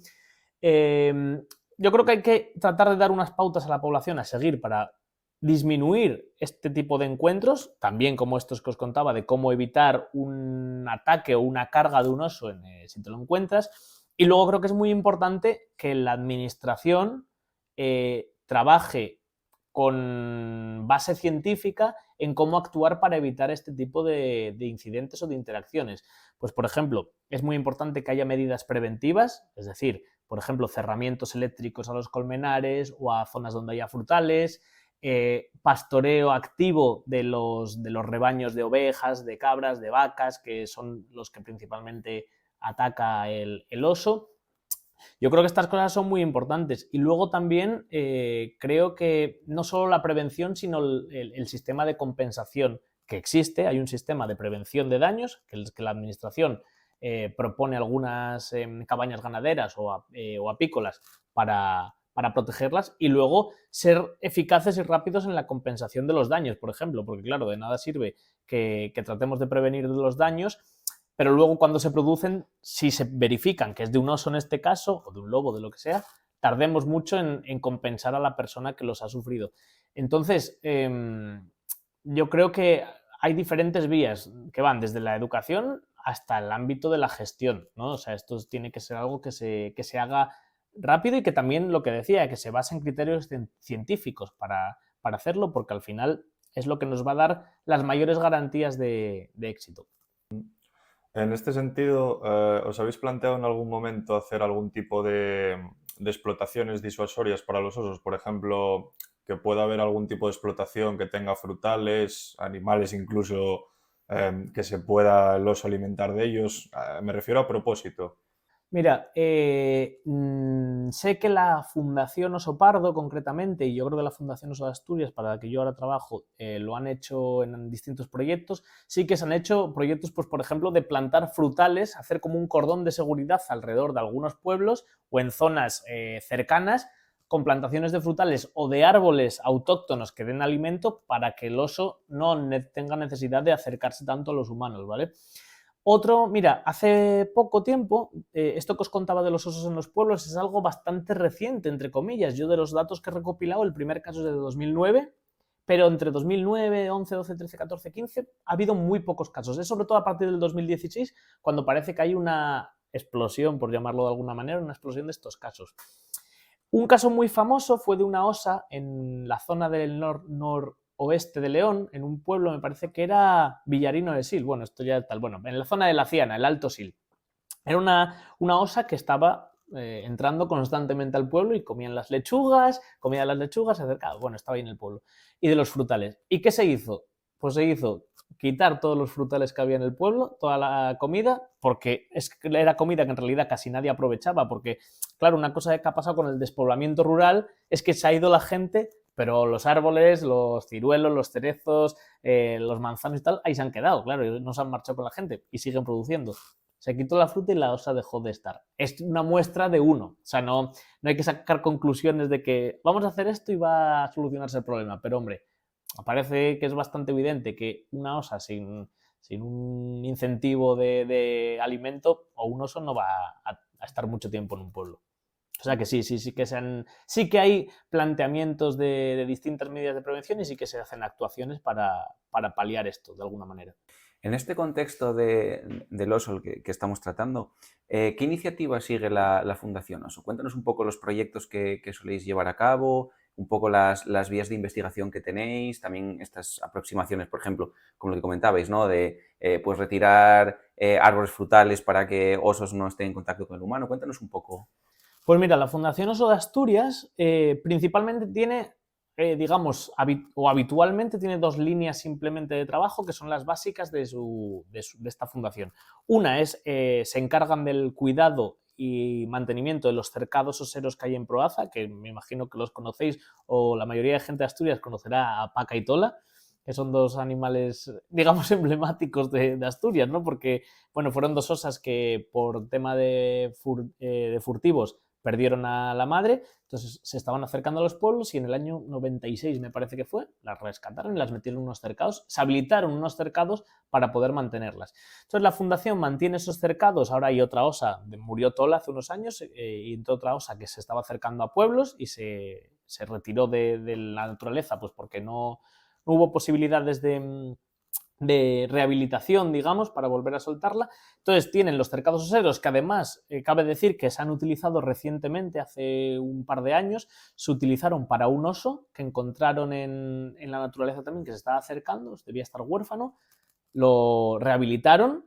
Yo creo que hay que tratar de dar unas pautas a la población a seguir para disminuir este tipo de encuentros, también como estos que os contaba, de cómo evitar un ataque o una carga de un oso si te lo encuentras. Y luego creo que es muy importante que la administración trabaje con base científica en cómo actuar para evitar este tipo de incidentes o de interacciones. Pues, por ejemplo, es muy importante que haya medidas preventivas, es decir, por ejemplo, cerramientos eléctricos a los colmenares o a zonas donde haya frutales, pastoreo activo de los rebaños de ovejas, de cabras, de vacas, que son los que principalmente ataca el oso. Yo creo que estas cosas son muy importantes. Y luego también creo que no solo la prevención, sino el sistema de compensación que existe. Hay un sistema de prevención de daños que la administración propone algunas cabañas ganaderas o apícolas para protegerlas y luego ser eficaces y rápidos en la compensación de los daños, por ejemplo, porque claro, de nada sirve que tratemos de prevenir los daños, pero luego cuando se producen, si se verifican que es de un oso en este caso, o de un lobo, de lo que sea, tardemos mucho en compensar a la persona que los ha sufrido. Entonces, yo creo que hay diferentes vías que van desde la educación hasta el ámbito de la gestión, ¿no? O sea, esto tiene que ser algo que se haga rápido y que también, lo que decía, que se base en criterios científicos para hacerlo, porque al final es lo que nos va a dar las mayores garantías de éxito. En este sentido, ¿os habéis planteado en algún momento hacer algún tipo de explotaciones disuasorias para los osos? Por ejemplo, que pueda haber algún tipo de explotación que tenga frutales, animales incluso, que se pueda el oso alimentar de ellos. Me refiero a propósito. Mira, sé que la Fundación Oso Pardo, concretamente, y yo creo que la Fundación Oso de Asturias, para la que yo ahora trabajo, lo han hecho en distintos proyectos. Sí que se han hecho proyectos, pues, por ejemplo, de plantar frutales, hacer como un cordón de seguridad alrededor de algunos pueblos o en zonas cercanas, con plantaciones de frutales o de árboles autóctonos que den alimento para que el oso no tenga necesidad de acercarse tanto a los humanos, ¿vale? Otro, mira, hace poco tiempo, esto que os contaba de los osos en los pueblos es algo bastante reciente, entre comillas. Yo de los datos que he recopilado, el primer caso es de 2009, pero entre 2009, 11, 12, 13, 14, 15 ha habido muy pocos casos. Es sobre todo a partir del 2016 cuando parece que hay una explosión, por llamarlo de alguna manera, una explosión de estos casos. Un caso muy famoso fue de una osa en la zona del noroeste de León, en un pueblo, me parece que era Villarino de Sil, bueno, esto ya tal, bueno, en la zona de la Ciana, el Alto Sil. Era una osa que estaba entrando constantemente al pueblo y comía las lechugas, se acercaba, bueno, estaba ahí en el pueblo. Y de los frutales. ¿Y qué se hizo? Pues se hizo quitar todos los frutales que había en el pueblo, toda la comida, porque era comida que en realidad casi nadie aprovechaba, porque, claro, una cosa que ha pasado con el despoblamiento rural es que se ha ido la gente, pero los árboles, los ciruelos, los cerezos, los manzanos y tal, ahí se han quedado, claro, y no se han marchado con la gente y siguen produciendo. Se quitó la fruta y la osa dejó de estar. Es una muestra de uno. O sea, no hay que sacar conclusiones de que vamos a hacer esto y va a solucionarse el problema. Pero, hombre, parece que es bastante evidente que una osa sin un incentivo de alimento o un oso no va a estar mucho tiempo en un pueblo. O sea que sí que hay planteamientos de distintas medidas de prevención y sí que se hacen actuaciones para paliar esto de alguna manera. En este contexto del oso que estamos tratando, ¿qué iniciativa sigue la Fundación Oso? Cuéntanos un poco los proyectos que soléis llevar a cabo, un poco las vías de investigación que tenéis, también estas aproximaciones, por ejemplo, como lo que comentabais, ¿no? De pues retirar árboles frutales para que osos no estén en contacto con el humano. Cuéntanos un poco. Pues mira, la Fundación Oso de Asturias principalmente tiene, digamos, habitualmente tiene dos líneas simplemente de trabajo que son las básicas de esta fundación. Una es, se encargan del cuidado y mantenimiento de los cercados oseros que hay en Proaza, que me imagino que los conocéis o la mayoría de gente de Asturias conocerá a Paca y Tola, que son dos animales, digamos, emblemáticos de Asturias, ¿no? Porque, bueno, fueron dos osas que por tema de furtivos perdieron a la madre, entonces se estaban acercando a los pueblos y en el año 96, me parece que fue, las rescataron y las metieron en unos cercados, se habilitaron unos cercados para poder mantenerlas. Entonces la fundación mantiene esos cercados, ahora hay otra osa, murió Tola hace unos años, y entró otra osa que se estaba acercando a pueblos y se retiró de la naturaleza, pues porque no hubo posibilidades de rehabilitación, digamos, para volver a soltarla. Entonces tienen los cercados oseros que además, cabe decir que se han utilizado recientemente, hace un par de años, se utilizaron para un oso que encontraron en la naturaleza también, que se estaba acercando, debía estar huérfano, lo rehabilitaron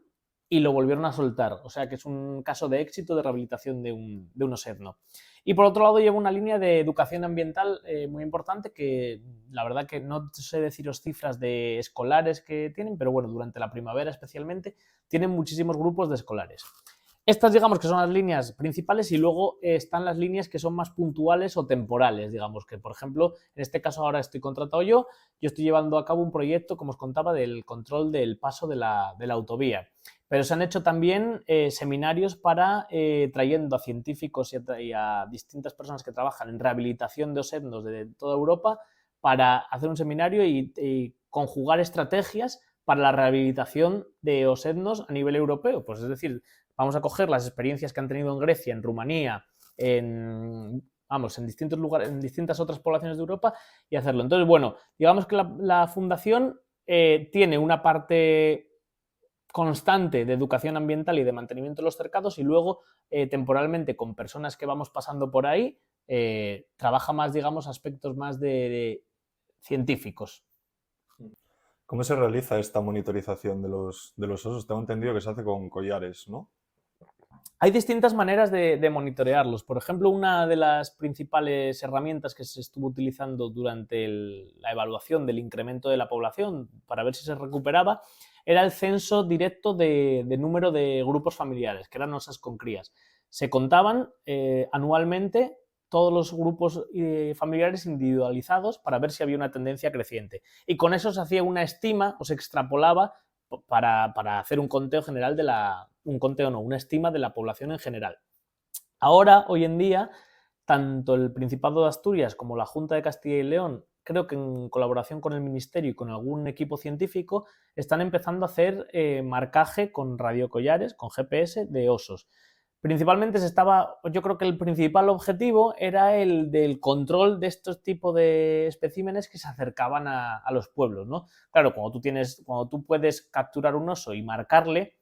y lo volvieron a soltar. O sea que es un caso de éxito de rehabilitación de un osedno. Y por otro lado lleva una línea de educación ambiental muy importante que la verdad que no sé deciros cifras de escolares que tienen, pero bueno, durante la primavera especialmente tienen muchísimos grupos de escolares. Estas digamos que son las líneas principales y luego están las líneas que son más puntuales o temporales, digamos que por ejemplo en este caso ahora estoy contratado yo estoy llevando a cabo un proyecto, como os contaba, del control del paso de la autovía. Pero se han hecho también seminarios para trayendo a científicos y a distintas personas que trabajan en rehabilitación de osednos de toda Europa para hacer un seminario y conjugar estrategias para la rehabilitación de osednos a nivel europeo. Pues es decir, vamos a coger las experiencias que han tenido en Grecia, en Rumanía, en distintos lugares, en distintas otras poblaciones de Europa y hacerlo. Entonces, bueno, digamos que la fundación tiene una parte constante de educación ambiental y de mantenimiento de los cercados y luego temporalmente con personas que vamos pasando por ahí trabaja más, digamos, aspectos más de científicos. ¿Cómo se realiza esta monitorización de los osos? Tengo entendido que se hace con collares, ¿no? Hay distintas maneras de monitorearlos. Por ejemplo, una de las principales herramientas que se estuvo utilizando durante la evaluación del incremento de la población para ver si se recuperaba era el censo directo de número de grupos familiares, que eran osas con crías. Se contaban anualmente todos los grupos familiares individualizados para ver si había una tendencia creciente. Y con eso se hacía una estima o se extrapolaba para hacer un conteo general una estima de la población en general. Ahora, hoy en día, tanto el Principado de Asturias como la Junta de Castilla y León, creo que en colaboración con el Ministerio y con algún equipo científico, están empezando a hacer marcaje con radiocollares, con GPS de osos. Principalmente yo creo que el principal objetivo era el del control de estos tipos de especímenes que se acercaban a los pueblos, ¿no? Claro, cuando tú puedes capturar un oso y marcarle,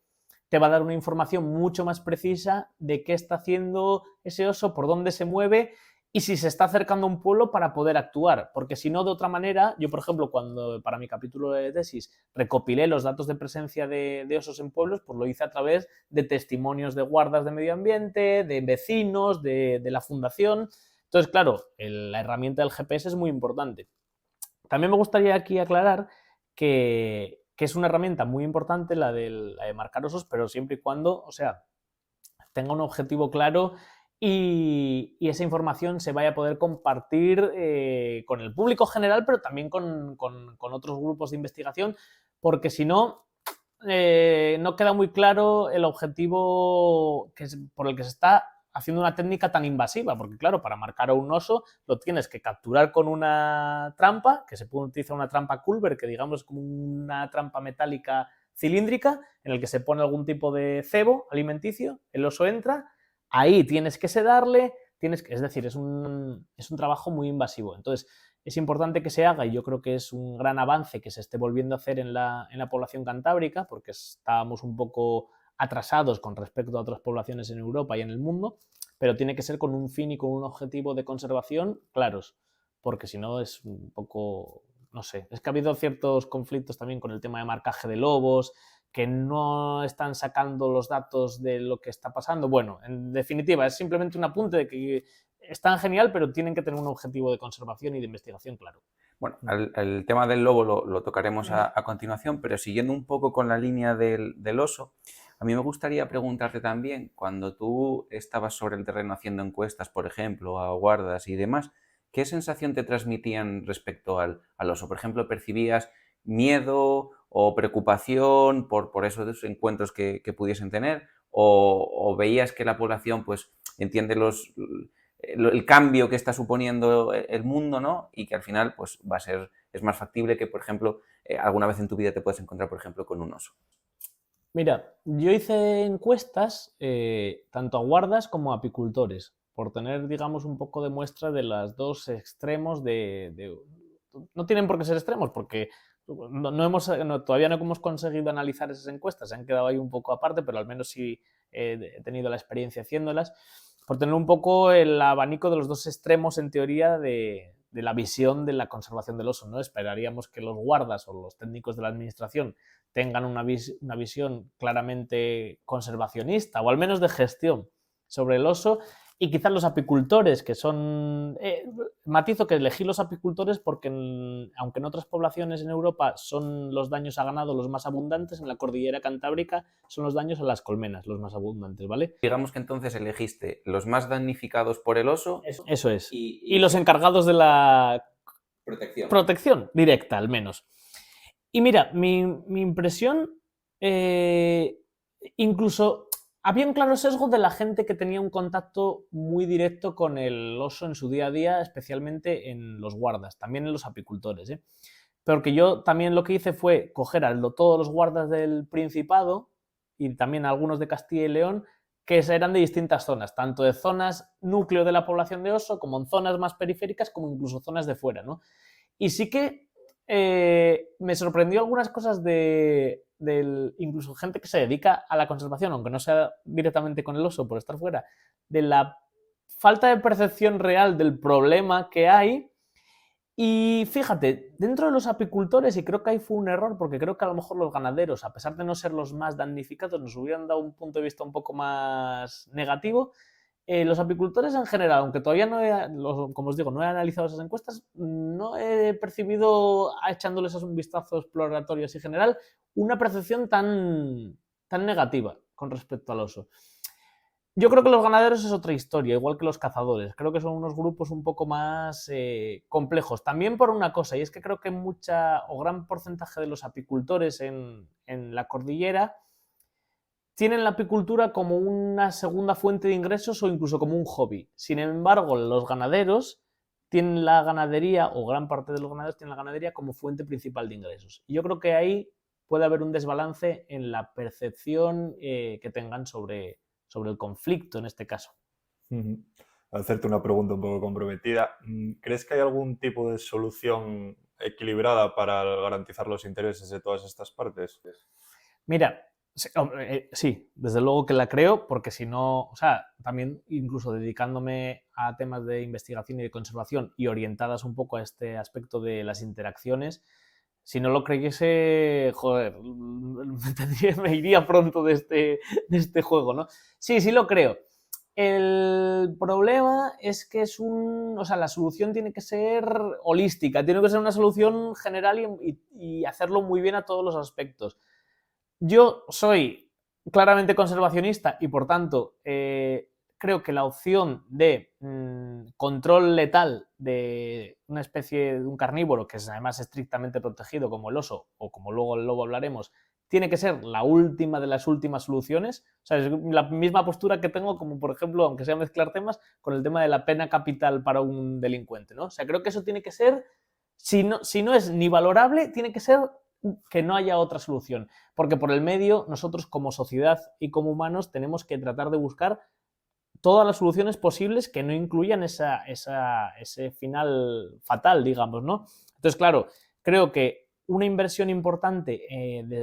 te va a dar una información mucho más precisa de qué está haciendo ese oso, por dónde se mueve y si se está acercando a un pueblo para poder actuar. Porque si no, de otra manera, yo, por ejemplo, cuando para mi capítulo de tesis recopilé los datos de presencia de osos en pueblos, pues lo hice a través de testimonios de guardas de medio ambiente, de vecinos, de la fundación. Entonces, claro, la herramienta del GPS es muy importante. También me gustaría aquí aclarar que es una herramienta muy importante la de marcar osos, pero siempre y cuando, o sea, tenga un objetivo claro y esa información se vaya a poder compartir con el público general, pero también con otros grupos de investigación, porque si no, no queda muy claro el objetivo por el que se está haciendo una técnica tan invasiva, porque claro, para marcar a un oso lo tienes que capturar con una trampa, que se puede utilizar una trampa Culver, que digamos es como una trampa metálica cilíndrica en el que se pone algún tipo de cebo alimenticio, el oso entra, ahí tienes que sedarle, es decir, es un trabajo muy invasivo. Entonces, es importante que se haga y yo creo que es un gran avance que se esté volviendo a hacer en la población cantábrica, porque estábamos un poco atrasados con respecto a otras poblaciones en Europa y en el mundo, pero tiene que ser con un fin y con un objetivo de conservación claros, porque si no es un poco, no sé, es que ha habido ciertos conflictos también con el tema de marcaje de lobos, que no están sacando los datos de lo que está pasando. Bueno, en definitiva, es simplemente un apunte de que están genial, pero tienen que tener un objetivo de conservación y de investigación claro. Bueno, el tema del lobo lo tocaremos a continuación, pero siguiendo un poco con la línea del oso, a mí me gustaría preguntarte también, cuando tú estabas sobre el terreno haciendo encuestas, por ejemplo, a guardas y demás, ¿qué sensación te transmitían respecto al oso? Por ejemplo, ¿percibías miedo o preocupación por esos encuentros que pudiesen tener? ¿O veías que la población pues entiende el cambio que está suponiendo el mundo, ¿no? Y que al final pues es más factible que, por ejemplo, alguna vez en tu vida te puedes encontrar, por ejemplo, con un oso? Mira, yo hice encuestas tanto a guardas como a apicultores, por tener, digamos, un poco de muestra de los dos extremos no tienen por qué ser extremos, porque todavía no hemos conseguido analizar esas encuestas, se han quedado ahí un poco aparte, pero al menos sí he tenido la experiencia haciéndolas, por tener un poco el abanico de los dos extremos, en teoría, de la visión de la conservación del oso, ¿no? Esperaríamos que los guardas o los técnicos de la administración tengan una visión claramente conservacionista o al menos de gestión sobre el oso, y quizás los apicultores, que son... matizo que elegí los apicultores porque aunque en otras poblaciones en Europa son los daños a ganado los más abundantes, en la cordillera cantábrica son los daños a las colmenas los más abundantes, ¿vale? Digamos que entonces elegiste los más damnificados por el oso. Eso es. Y los encargados de la protección directa, al menos. Y mira, mi impresión, incluso había un claro sesgo de la gente que tenía un contacto muy directo con el oso en su día a día, especialmente en los guardas, también en los apicultores, ¿eh? Pero que yo también lo que hice fue coger a todos los guardas del Principado y también algunos de Castilla y León, que eran de distintas zonas, tanto de zonas núcleo de la población de oso, como en zonas más periféricas, como incluso zonas de fuera, ¿no? Y sí que me sorprendió algunas cosas incluso gente que se dedica a la conservación, aunque no sea directamente con el oso por estar fuera, de la falta de percepción real del problema que hay Y fíjate, dentro de los apicultores, y creo que ahí fue un error, porque creo que a lo mejor los ganaderos, a pesar de no ser los más damnificados, nos hubieran dado un punto de vista un poco más negativo. Los apicultores en general, aunque todavía no como os digo, no he analizado esas encuestas, no he percibido, echándoles un vistazo exploratorio así general, una percepción tan negativa con respecto al oso. Yo creo que los ganaderos es otra historia, igual que los cazadores. Creo que son unos grupos un poco más complejos. También por una cosa, y es que creo que gran porcentaje de los apicultores en la cordillera tienen la apicultura como una segunda fuente de ingresos o incluso como un hobby. Sin embargo, los ganaderos tienen la ganadería, o gran parte de los ganaderos tienen la ganadería como fuente principal de ingresos. Y yo creo que ahí puede haber un desbalance en la percepción que tengan sobre el conflicto en este caso. Hacerte una pregunta un poco comprometida. ¿Crees que hay algún tipo de solución equilibrada para garantizar los intereses de todas estas partes? Mira, sí, desde luego que la creo, porque si no, o sea, también incluso dedicándome a temas de investigación y de conservación y orientadas un poco a este aspecto de las interacciones, si no lo creyese, joder, me iría pronto de este juego, ¿no? Sí, sí lo creo. El problema es que o sea, la solución tiene que ser holística, tiene que ser una solución general y hacerlo muy bien a todos los aspectos. Yo soy claramente conservacionista y por tanto creo que la opción de control letal de una especie de un carnívoro que es además estrictamente protegido como el oso o como luego el lobo hablaremos, tiene que ser la última de las últimas soluciones. O sea, es la misma postura que tengo como, por ejemplo, aunque sea mezclar temas, con el tema de la pena capital para un delincuente, ¿no? O sea, creo que eso tiene que ser, si no es ni valorable, tiene que ser que no haya otra solución. Porque por el medio, nosotros como sociedad y como humanos tenemos que tratar de buscar todas las soluciones posibles que no incluyan ese final fatal, digamos, ¿no? Entonces, claro, creo que una inversión importante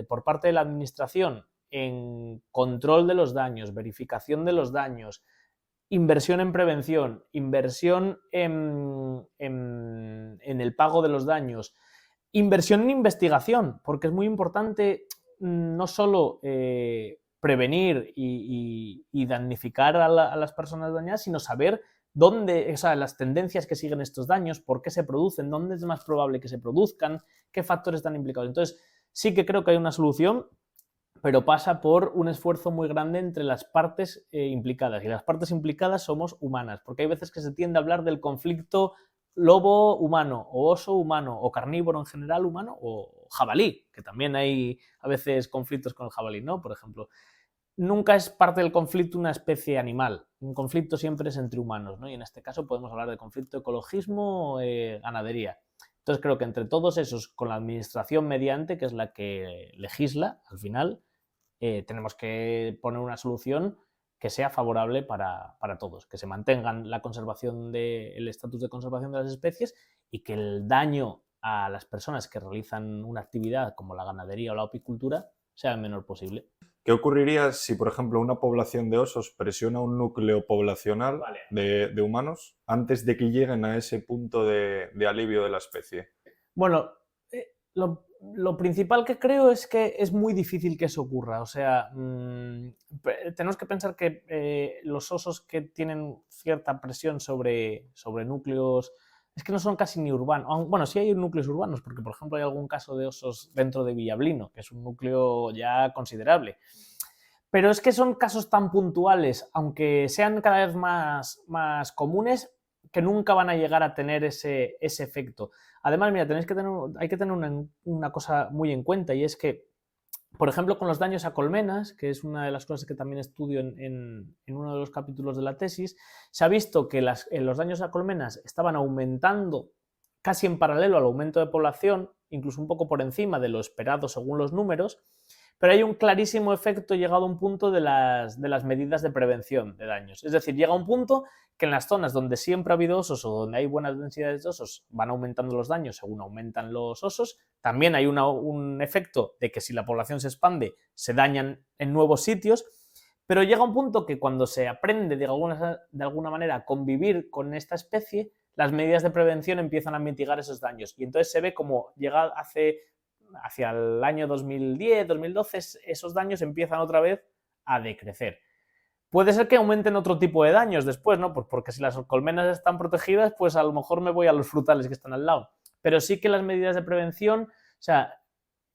por parte de la administración en control de los daños, verificación de los daños, inversión en prevención, inversión en el pago de los daños, inversión en investigación, porque es muy importante no solo prevenir y damnificar a las personas dañadas, sino saber dónde, o sea, las tendencias que siguen estos daños, por qué se producen, dónde es más probable que se produzcan, qué factores están implicados. Entonces, sí que creo que hay una solución, pero pasa por un esfuerzo muy grande entre las partes implicadas. Y las partes implicadas somos humanas, porque hay veces que se tiende a hablar del conflicto lobo humano, o oso humano, o carnívoro en general humano, o jabalí, que también hay a veces conflictos con el jabalí, ¿no? Por ejemplo. Nunca es parte del conflicto una especie animal. Un conflicto siempre es entre humanos, ¿no? Y en este caso podemos hablar de conflicto ecologismo, ganadería. Entonces creo que entre todos esos, con la administración mediante, que es la que legisla al final, tenemos que poner una solución que sea favorable para todos, que se mantengan la conservación el estatus de conservación de las especies y que el daño a las personas que realizan una actividad como la ganadería o la apicultura sea el menor posible. ¿Qué ocurriría si, por ejemplo, una población de osos presiona un núcleo poblacional de humanos antes de que lleguen a ese punto de alivio de la especie? Bueno, lo principal que creo es que es muy difícil que eso ocurra. O sea, tenemos que pensar que los osos que tienen cierta presión sobre núcleos, es que no son casi ni urbanos. Bueno, sí hay núcleos urbanos, porque por ejemplo hay algún caso de osos dentro de Villablino, que es un núcleo ya considerable. Pero es que son casos tan puntuales, aunque sean cada vez más comunes, que nunca van a llegar a tener ese efecto. Además, mira, hay que tener una cosa muy en cuenta, y es que, por ejemplo, con los daños a colmenas, que es una de las cosas que también estudio en uno de los capítulos de la tesis, se ha visto que los daños a colmenas estaban aumentando casi en paralelo al aumento de población, incluso un poco por encima de lo esperado según los números, pero hay un clarísimo efecto llegado a un punto de las medidas de prevención de daños. Es decir, llega un punto que en las zonas donde siempre ha habido osos o donde hay buenas densidades de osos van aumentando los daños según aumentan los osos. También hay un efecto de que si la población se expande se dañan en nuevos sitios, pero llega un punto que cuando se aprende de alguna manera a convivir con esta especie, las medidas de prevención empiezan a mitigar esos daños. Y entonces se ve como llega hacia el año 2010, 2012, esos daños empiezan otra vez a decrecer. Puede ser que aumenten otro tipo de daños después, ¿no? Pues porque si las colmenas están protegidas, pues a lo mejor me voy a los frutales que están al lado. Pero sí que las medidas de prevención, o sea,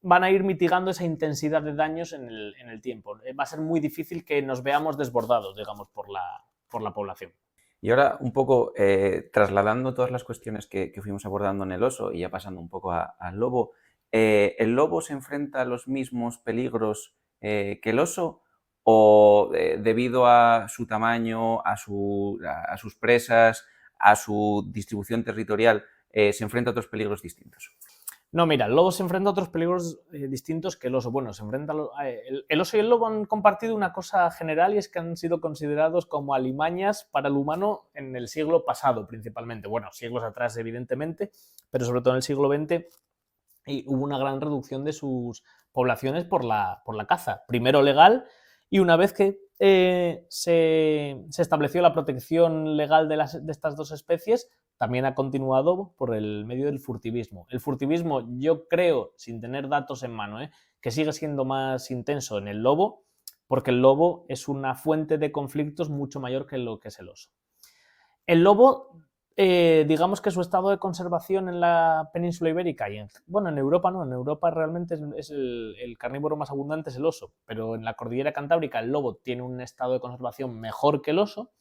van a ir mitigando esa intensidad de daños en el tiempo. Va a ser muy difícil que nos veamos desbordados, digamos, por la población. Y ahora un poco trasladando todas las cuestiones que fuimos abordando en el oso y ya pasando un poco al lobo, ¿el lobo se enfrenta a los mismos peligros que el oso o debido a su tamaño, a sus presas, a su distribución territorial, se enfrenta a otros peligros distintos? No, mira, el lobo se enfrenta a otros peligros distintos que el oso. Bueno, se enfrenta el oso y el lobo han compartido una cosa general y es que han sido considerados como alimañas para el humano en el siglo pasado principalmente. Bueno, siglos atrás evidentemente, pero sobre todo en el siglo XX hubo una gran reducción de sus poblaciones por la caza. Primero legal y una vez que se estableció la protección legal de estas dos especies, también ha continuado por el medio del furtivismo. El furtivismo, yo creo, sin tener datos en mano, que sigue siendo más intenso en el lobo, porque el lobo es una fuente de conflictos mucho mayor que lo que es el oso. El lobo, digamos que su estado de conservación en la península ibérica y en Europa no, en Europa realmente es el carnívoro más abundante es el oso, pero en la cordillera cantábrica el lobo tiene un estado de conservación mejor que el oso.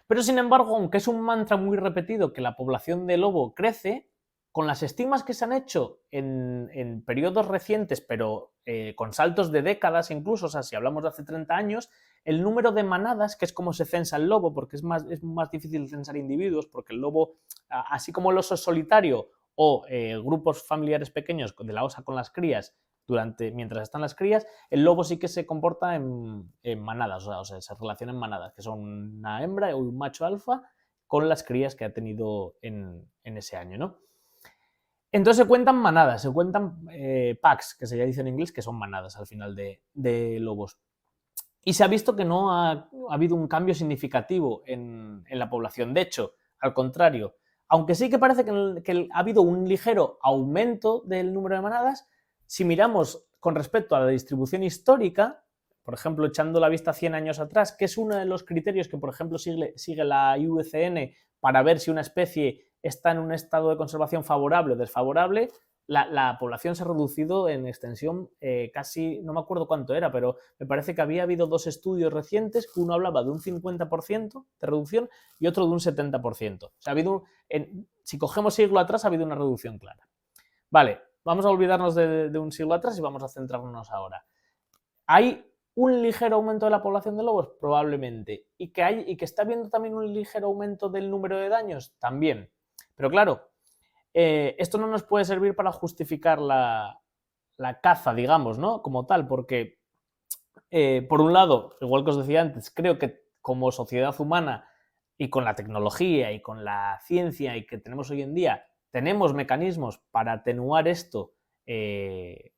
Pero sin embargo, aunque es un mantra muy repetido que la población de lobo crece, con las estimas que se han hecho en periodos recientes, pero con saltos de décadas incluso, o sea, si hablamos de hace 30 años, el número de manadas, que es como se censa el lobo, porque es más difícil censar individuos, porque el lobo, así como el oso es solitario o grupos familiares pequeños de la osa con las crías, mientras están las crías, el lobo sí que se comporta en manadas, o sea, se relaciona en manadas, que son una hembra o un macho alfa con las crías que ha tenido en ese año, ¿no? Entonces se cuentan manadas, se cuentan packs, que se ya dice en inglés, que son manadas al final de lobos. Y se ha visto que no ha habido un cambio significativo en la población. De hecho, al contrario, aunque sí que parece que ha habido un ligero aumento del número de manadas, si miramos con respecto a la distribución histórica, por ejemplo, echando la vista 100 años atrás, que es uno de los criterios que, por ejemplo, sigue la IUCN para ver si una especie está en un estado de conservación favorable o desfavorable, la población se ha reducido en extensión casi, no me acuerdo cuánto era, pero me parece que había habido 2 estudios recientes, que uno hablaba de un 50% de reducción y otro de un 70%. O sea, si cogemos siglo atrás, ha habido una reducción clara. Vale, vamos a olvidarnos de un siglo atrás y vamos a centrarnos ahora. ¿Hay un ligero aumento de la población de lobos? Probablemente. ¿Y que está habiendo también un ligero aumento del número de daños? También. Pero claro, esto no nos puede servir para justificar la caza, digamos, ¿no? Como tal, porque, por un lado, igual que os decía antes, creo que como sociedad humana y con la tecnología y con la ciencia y que tenemos hoy en día, tenemos mecanismos para atenuar esto de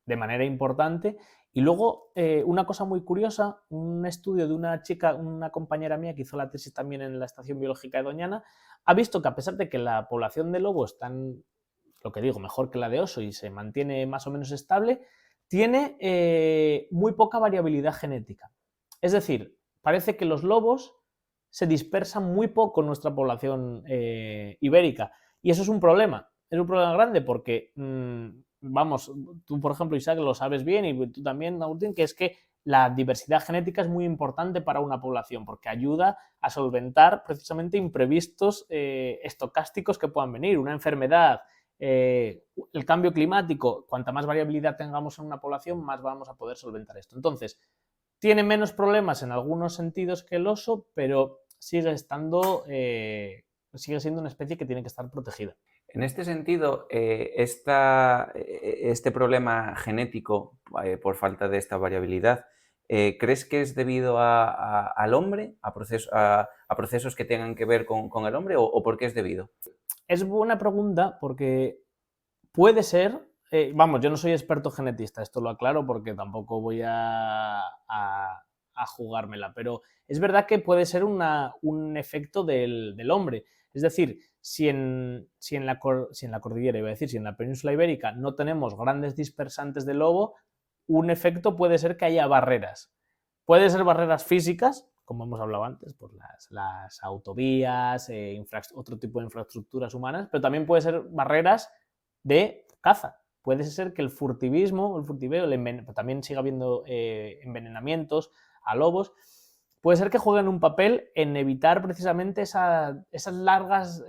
manera importante. Y luego, una cosa muy curiosa, un estudio de una chica, una compañera mía que hizo la tesis también en la Estación Biológica de Doñana, ha visto que a pesar de que la población de lobo está, lo que digo, mejor que la de oso y se mantiene más o menos estable, tiene muy poca variabilidad genética. Es decir, parece que los lobos se dispersan muy poco en nuestra población ibérica. Y eso es un problema grande porque... vamos, tú por ejemplo, Isaac, lo sabes bien y tú también, Agustín, que es que la diversidad genética es muy importante para una población porque ayuda a solventar precisamente imprevistos estocásticos que puedan venir, una enfermedad, el cambio climático. Cuanta más variabilidad tengamos en una población, más vamos a poder solventar esto. Entonces, tiene menos problemas en algunos sentidos que el oso, pero sigue siendo una especie que tiene que estar protegida. En este sentido, este problema genético por falta de esta variabilidad, ¿crees que es debido al hombre, a procesos que tengan que ver con el hombre o por qué es debido? Es buena pregunta porque puede ser, vamos, yo no soy experto genetista, esto lo aclaro porque tampoco voy a jugármela, pero es verdad que puede ser un efecto del hombre. Es Es decir, si en la cordillera, iba a decir, si en la península ibérica no tenemos grandes dispersantes de lobo, un efecto puede ser que haya barreras. Puede ser barreras físicas, como hemos hablado antes, por las autovías, otro tipo de infraestructuras humanas, pero también puede ser barreras de caza. Puede ser que el furtivismo, el furtiveo, también siga habiendo envenenamientos a lobos. Puede ser que jueguen un papel en evitar precisamente esas largas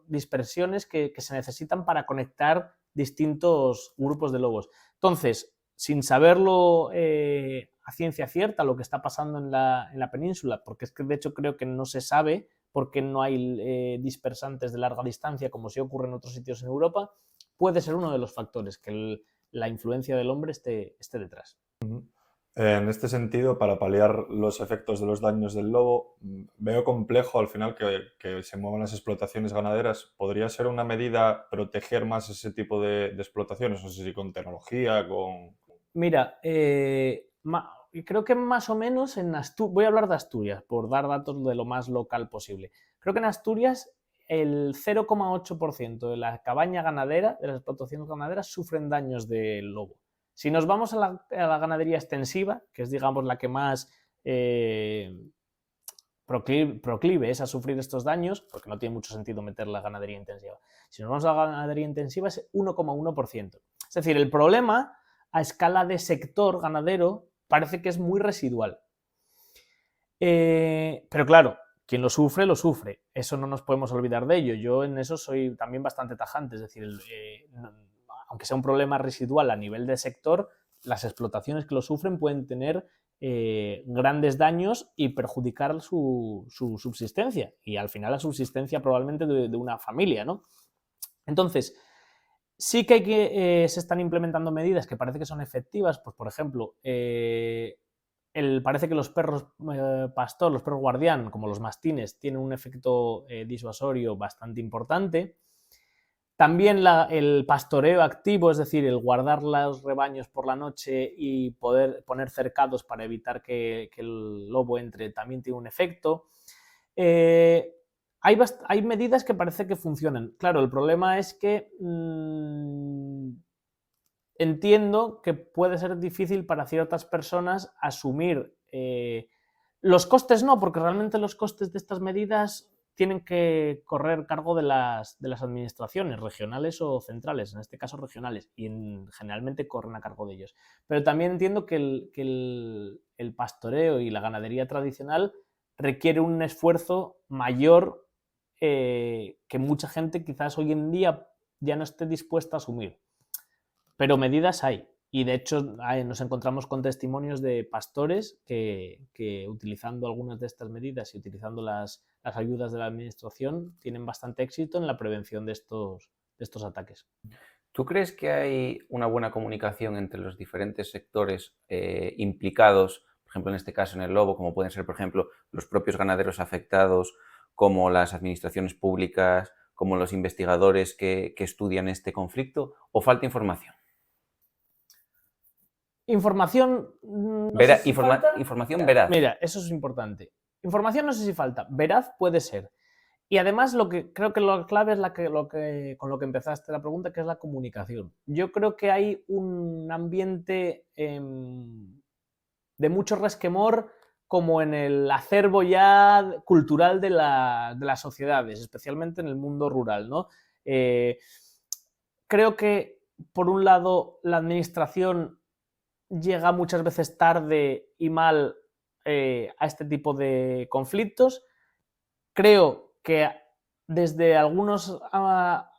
dispersiones que se necesitan para conectar distintos grupos de lobos. Entonces, sin saberlo a ciencia cierta lo que está pasando en la península, porque es que de hecho creo que no se sabe porque no hay dispersantes de larga distancia como sí ocurre en otros sitios en Europa, puede ser uno de los factores que la influencia del hombre esté detrás. En este sentido, para paliar los efectos de los daños del lobo, veo complejo al final que se muevan las explotaciones ganaderas. ¿Podría ser una medida proteger más ese tipo de explotaciones? No sé si con tecnología, con... Mira, creo que más o menos en Asturias, voy a hablar de Asturias, por dar datos de lo más local posible. Creo que en Asturias el 0,8% de la cabaña ganadera, de las explotaciones ganaderas, sufren daños de lobo. Si nos vamos a la ganadería extensiva, que es, digamos, la que más proclive es a sufrir estos daños, porque no tiene mucho sentido meter la ganadería intensiva. Si nos vamos a la ganadería intensiva es 1,1%. Es decir, el problema a escala de sector ganadero parece que es muy residual. Pero claro, quien lo sufre, lo sufre. Eso no nos podemos olvidar de ello. Yo en eso soy también bastante tajante. Es decir, aunque sea un problema residual a nivel de sector, las explotaciones que lo sufren pueden tener grandes daños y perjudicar su subsistencia. Y al final la subsistencia probablemente de una familia, ¿no? Entonces, sí que se están implementando medidas que parece que son efectivas. Pues, por ejemplo, parece que los perros pastor, los perros guardián, como los mastines, tienen un efecto disuasorio bastante importante. También el pastoreo activo, es decir, el guardar los rebaños por la noche y poder poner cercados para evitar que el lobo entre, también tiene un efecto. Hay medidas que parece que funcionan. Claro, el problema es que entiendo que puede ser difícil para ciertas personas asumir los costes, no, porque realmente los costes de estas medidas tienen que correr cargo de las administraciones regionales o centrales, en este caso regionales, y generalmente corren a cargo de ellos. Pero también entiendo que el pastoreo y la ganadería tradicional requiere un esfuerzo mayor que mucha gente quizás hoy en día ya no esté dispuesta a asumir. Pero medidas hay. Y de hecho nos encontramos con testimonios de pastores que utilizando algunas de estas medidas y utilizando las ayudas de la administración tienen bastante éxito en la prevención de estos ataques. ¿Tú crees que hay una buena comunicación entre los diferentes sectores implicados, por ejemplo en este caso en el lobo, como pueden ser por ejemplo los propios ganaderos afectados, como las administraciones públicas, como los investigadores que estudian este conflicto, o falta información? Información... Información veraz. Mira, eso es importante. Información no sé si falta. Veraz puede ser. Y además creo que la clave es con lo que empezaste la pregunta, que es la comunicación. Yo creo que hay un ambiente de mucho resquemor como en el acervo ya cultural de las sociedades, especialmente en el mundo rural, ¿no? Creo que, por un lado, la administración llega muchas veces tarde y mal a este tipo de conflictos. Creo que desde algunos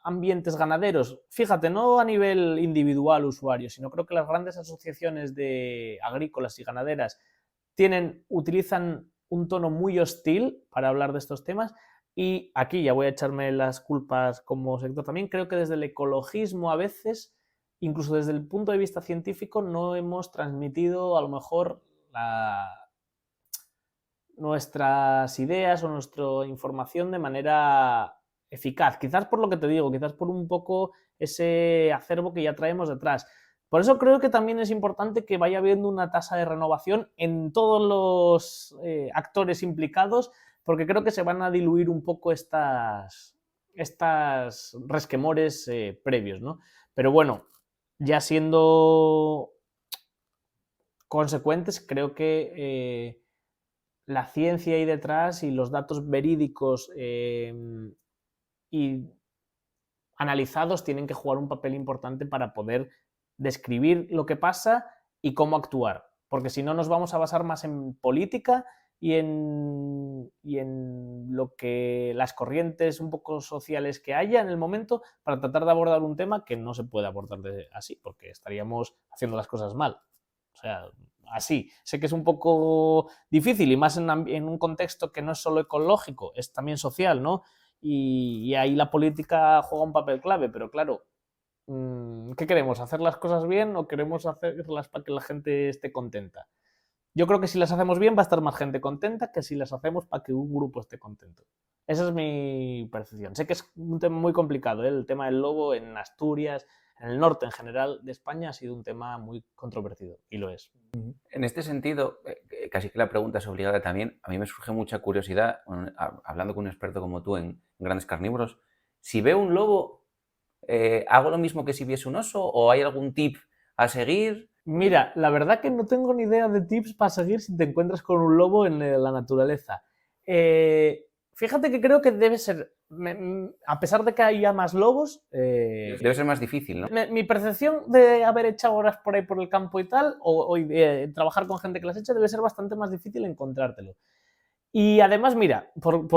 ambientes ganaderos, fíjate, no a nivel individual usuario, sino creo que las grandes asociaciones de agrícolas y ganaderas utilizan un tono muy hostil para hablar de estos temas. Y aquí ya voy a echarme las culpas como sector también. Creo que desde el ecologismo a veces, incluso desde el punto de vista científico, no hemos transmitido a lo mejor nuestras ideas o nuestra información de manera eficaz. Quizás por lo que te digo, quizás por un poco ese acervo que ya traemos detrás. Por eso creo que también es importante que vaya habiendo una tasa de renovación en todos los actores implicados porque creo que se van a diluir un poco estas resquemores previos, ¿no? Pero bueno, ya siendo consecuentes, creo que la ciencia ahí detrás y los datos verídicos y analizados tienen que jugar un papel importante para poder describir lo que pasa y cómo actuar, porque si no nos vamos a basar más en política y en lo que las corrientes un poco sociales que haya en el momento para tratar de abordar un tema que no se puede abordar así, porque estaríamos haciendo las cosas mal. O sea, así. Sé que es un poco difícil y más en un contexto que no es solo ecológico, es también social, ¿no? Y ahí la política juega un papel clave, pero claro, ¿qué queremos? ¿Hacer las cosas bien o queremos hacerlas para que la gente esté contenta? Yo creo que si las hacemos bien va a estar más gente contenta que si las hacemos para que un grupo esté contento. Esa es mi percepción. Sé que es un tema muy complicado, ¿eh? El tema del lobo en Asturias, en el norte en general de España, ha sido un tema muy controvertido y lo es. En este sentido, casi que la pregunta es obligada también. A mí me surge mucha curiosidad, hablando con un experto como tú en grandes carnívoros, si veo un lobo, ¿hago lo mismo que si viese un oso o hay algún tip a seguir? Mira, la verdad que no tengo ni idea de tips para seguir si te encuentras con un lobo en la naturaleza. Fíjate que creo que debe ser, a pesar de que haya más lobos... Debe ser más difícil, ¿no? Mi percepción de haber echado horas por ahí por el campo y tal, o trabajar con gente que las echa, debe ser bastante más difícil encontrártelo. Y además, mira, por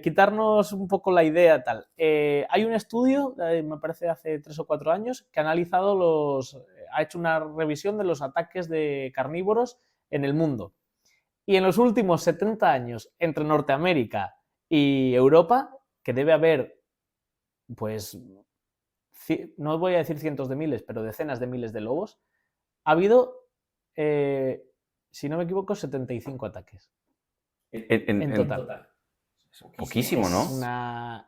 quitarnos un poco la idea tal, hay un estudio, me parece hace 3 o 4 años, que ha analizado ha hecho una revisión de los ataques de carnívoros en el mundo. Y en los últimos 70 años, entre Norteamérica y Europa, que debe haber, pues, no voy a decir cientos de miles, pero decenas de miles de lobos, ha habido, si no me equivoco, 75 ataques. En total. Es poquísimo, ¿no?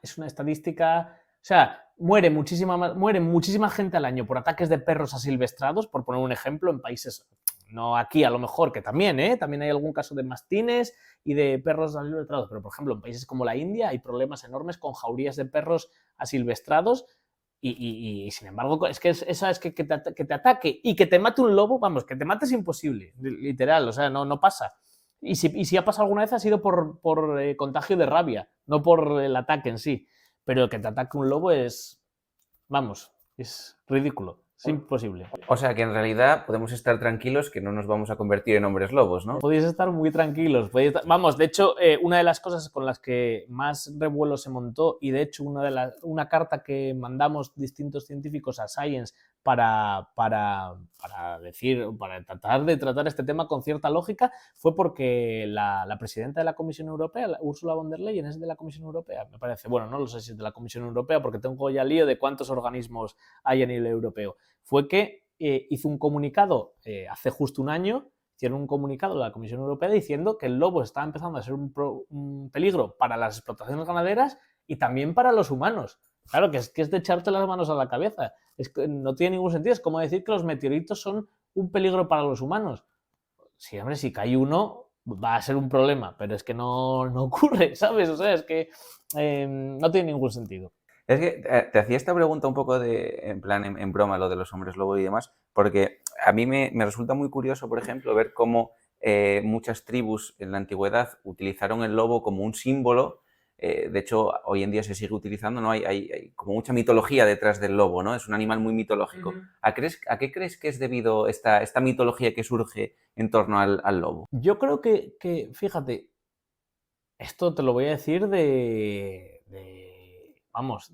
Es una estadística... O sea, muere muchísima gente al año por ataques de perros asilvestrados, por poner un ejemplo, en países... No aquí, a lo mejor, que también, también hay algún caso de mastines y de perros asilvestrados, pero por ejemplo, en países como la India hay problemas enormes con jaurías de perros asilvestrados y sin embargo, es que esa es que te ataque y que te mate un lobo, vamos, que te mate es imposible, literal, o sea, no pasa. Y si ha pasado alguna vez ha sido por contagio de rabia, no por el ataque en sí. Pero que te ataque un lobo es, vamos, es ridículo, es imposible. O sea que en realidad podemos estar tranquilos que no nos vamos a convertir en hombres lobos, ¿no? Podéis estar muy tranquilos. Vamos, de hecho, una de las cosas con las que más revuelo se montó y de hecho una carta que mandamos distintos científicos a Science para tratar de tratar este tema con cierta lógica fue porque la presidenta de la Comisión Europea, Ursula von der Leyen, es de la Comisión Europea, me parece. Bueno, no lo sé si es de la Comisión Europea porque tengo ya lío de cuántos organismos hay a nivel europeo. Fue que hizo un comunicado hace justo un año, hicieron un comunicado de la Comisión Europea diciendo que el lobo estaba empezando a ser un peligro para las explotaciones ganaderas y también para los humanos. Claro, que es de echarte las manos a la cabeza. No tiene ningún sentido. Es como decir que los meteoritos son un peligro para los humanos. Sí, hombre, si cae uno va a ser un problema, pero es que no ocurre, ¿sabes? O sea, es que no tiene ningún sentido. Es que te hacía esta pregunta un poco en plan, en broma, lo de los hombres lobo y demás, porque a mí me resulta muy curioso, por ejemplo, ver cómo muchas tribus en la antigüedad utilizaron el lobo como un símbolo. De hecho, hoy en día se sigue utilizando, ¿no? Hay como mucha mitología detrás del lobo, ¿no? Es un animal muy mitológico. Uh-huh. ¿A qué crees que es debido esta mitología que surge en torno al lobo? Yo creo que, fíjate, esto te lo voy a decir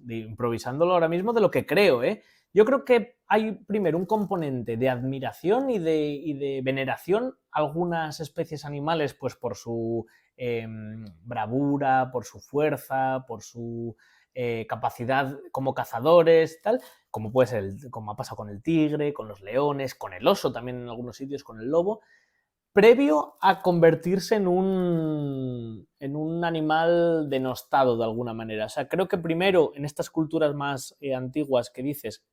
improvisándolo ahora mismo de lo que creo, ¿eh? Yo creo que hay primero un componente de admiración y de veneración a algunas especies animales, pues por su bravura, por su fuerza, por su capacidad como cazadores, tal, como puede ser, como ha pasado con el tigre, con los leones, con el oso también en algunos sitios, con el lobo, previo a convertirse en un animal denostado de alguna manera. O sea, creo que primero en estas culturas más antiguas que dices,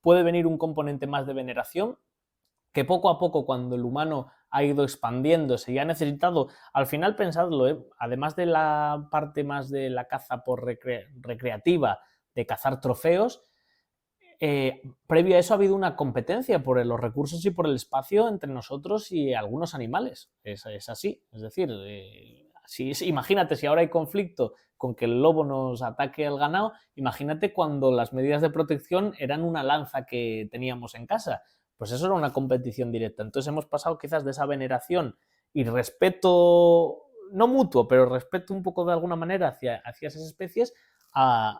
puede venir un componente más de veneración, que poco a poco cuando el humano ha ido expandiéndose y ha necesitado, al final pensadlo, además de la parte más de la caza por recreativa, de cazar trofeos, previo a eso ha habido una competencia por los recursos y por el espacio entre nosotros y algunos animales. Es así. Es decir, imagínate si ahora hay conflicto con que el lobo nos ataque al ganado, imagínate cuando las medidas de protección eran una lanza que teníamos en casa. Pues eso era una competición directa. Entonces hemos pasado quizás de esa veneración y respeto, no mutuo, pero respeto un poco de alguna manera hacia esas especies al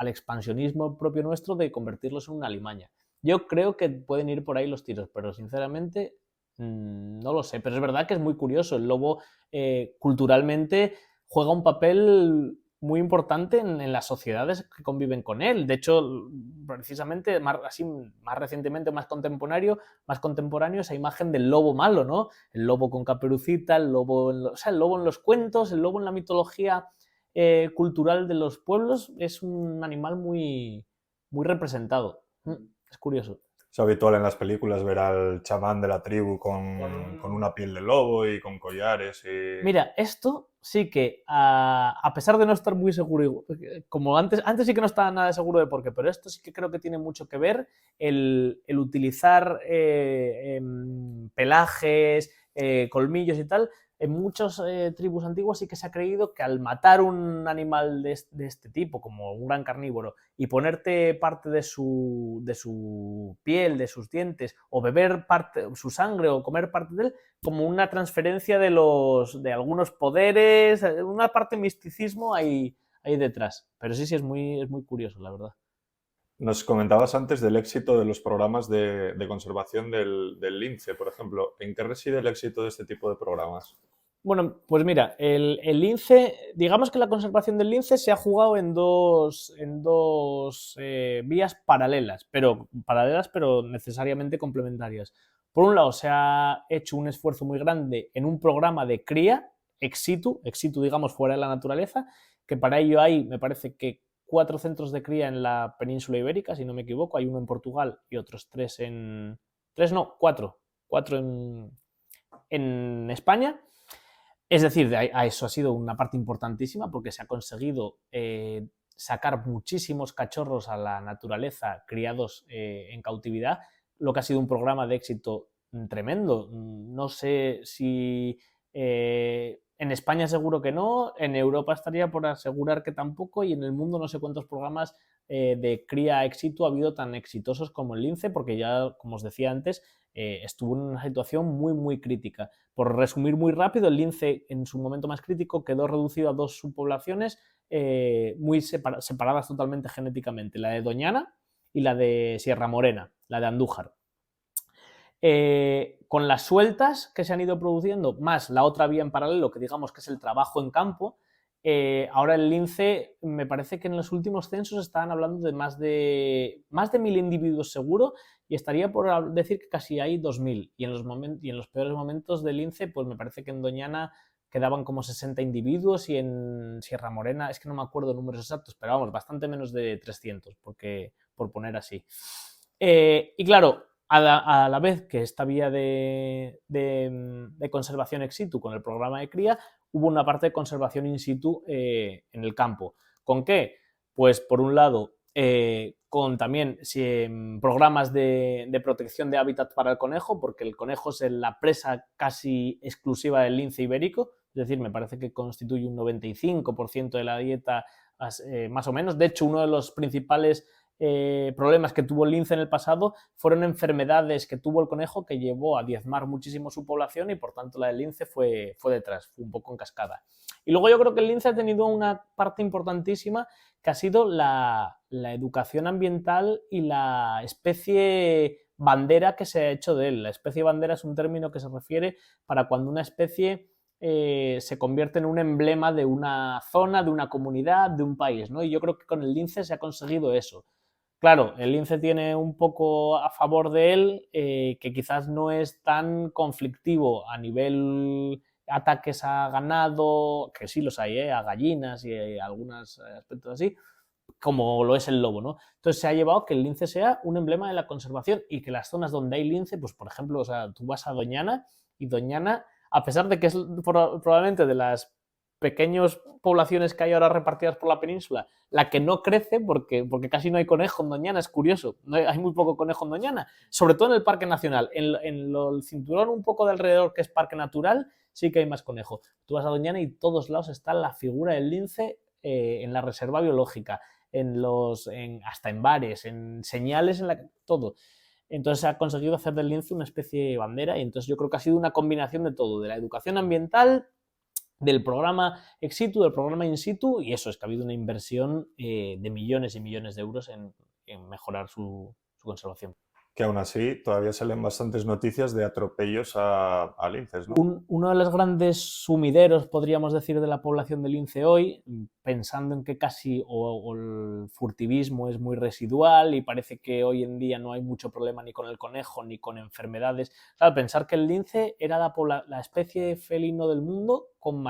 expansionismo propio nuestro de convertirlos en una alimaña. Yo creo que pueden ir por ahí los tiros, pero sinceramente no lo sé. Pero es verdad que es muy curioso. El lobo culturalmente juega un papel muy importante en las sociedades que conviven con él. De hecho, precisamente más recientemente, más contemporáneo, esa imagen del lobo malo, ¿no? El lobo con caperucita, el lobo en los cuentos, el lobo en la mitología cultural de los pueblos es un animal muy, muy representado. Es curioso. Es habitual en las películas ver al chamán de la tribu con una piel de lobo y con collares. Mira, esto sí que, a pesar de no estar muy seguro, como antes sí que no estaba nada seguro de por qué, pero esto sí que creo que tiene mucho que ver el utilizar pelajes, colmillos y tal. En muchas tribus antiguas sí que se ha creído que al matar un animal de este tipo, como un gran carnívoro, y ponerte parte de su piel, de sus dientes, o beber su sangre o comer parte de él, como una transferencia de algunos poderes, una parte de misticismo ahí detrás. Pero sí, es muy curioso, la verdad. Nos comentabas antes del éxito de los programas de conservación del lince, por ejemplo. ¿En qué reside el éxito de este tipo de programas? Bueno, pues mira, el lince, digamos que la conservación del lince se ha jugado en dos vías paralelas, pero necesariamente complementarias. Por un lado, se ha hecho un esfuerzo muy grande en un programa de cría ex situ, digamos, fuera de la naturaleza, que para ello hay, me parece que 4 centros de cría en la península ibérica, si no me equivoco. Hay uno en Portugal y otros 4 en España. Es decir, a eso ha sido una parte importantísima porque se ha conseguido sacar muchísimos cachorros a la naturaleza criados en cautividad, lo que ha sido un programa de éxito tremendo. No sé si en España seguro que no, en Europa estaría por asegurar que tampoco, y en el mundo no sé cuántos programas de cría ex situ ha habido tan exitosos como el lince, porque ya, como os decía antes, estuvo en una situación muy, muy crítica. Por resumir muy rápido, el lince en su momento más crítico quedó reducido a 2 subpoblaciones muy separadas totalmente genéticamente, la de Doñana y la de Sierra Morena, la de Andújar. Con las sueltas que se han ido produciendo, más la otra vía en paralelo, que digamos que es el trabajo en campo, ahora el lince, me parece que en los últimos censos estaban hablando de más de 1.000 individuos seguro, y estaría por decir que casi hay 2.000. Y en los peores momentos del lince, pues me parece que en Doñana quedaban como 60 individuos y en Sierra Morena, es que no me acuerdo números exactos, pero vamos, bastante menos de 300, por poner así. Y claro, a la vez que esta vía de conservación ex situ con el programa de cría, hubo una parte de conservación in situ en el campo. ¿Con qué? Pues por un lado, con también programas de protección de hábitat para el conejo, porque el conejo es la presa casi exclusiva del lince ibérico, es decir, me parece que constituye un 95% de la dieta más o menos. De hecho, uno de los principales problemas que tuvo el lince en el pasado fueron enfermedades que tuvo el conejo que llevó a diezmar muchísimo su población, y por tanto la del lince fue detrás, fue un poco en cascada. Y luego yo creo que el lince ha tenido una parte importantísima que ha sido la educación ambiental y la especie bandera que se ha hecho de él. La especie bandera es un término que se refiere para cuando una especie se convierte en un emblema de una zona, de una comunidad, de un país, ¿no? Y yo creo que con el lince se ha conseguido eso. Claro, el lince tiene un poco a favor de él que quizás no es tan conflictivo a nivel ataques a ganado, que sí los hay, a gallinas y algunos aspectos así, como lo es el lobo, ¿no? Entonces se ha llevado que el lince sea un emblema de la conservación y que las zonas donde hay lince, pues por ejemplo, o sea, tú vas a Doñana y Doñana, a pesar de que es probablemente de las pequeñas poblaciones que hay ahora repartidas por la península, la que no crece porque casi no hay conejo en Doñana, es curioso, hay muy poco conejo en Doñana, sobre todo en el Parque Nacional. En el cinturón un poco de alrededor, que es Parque Natural, sí que hay más conejo. Tú vas a Doñana y en todos lados está la figura del lince en la reserva biológica, hasta en bares, en señales, todo. Entonces se ha conseguido hacer del lince una especie de bandera y entonces yo creo que ha sido una combinación de todo, de la educación ambiental, del programa ex situ, del programa in situ, y eso es que ha habido una inversión de millones y millones de euros en mejorar su conservación. Que aún así todavía salen bastantes noticias de atropellos a linces, ¿no? Uno de los grandes sumideros, podríamos decir, de la población de lince hoy, pensando en que casi o el furtivismo es muy residual y parece que hoy en día no hay mucho problema ni con el conejo ni con enfermedades. Claro, pensar que el lince era la especie felino del mundo con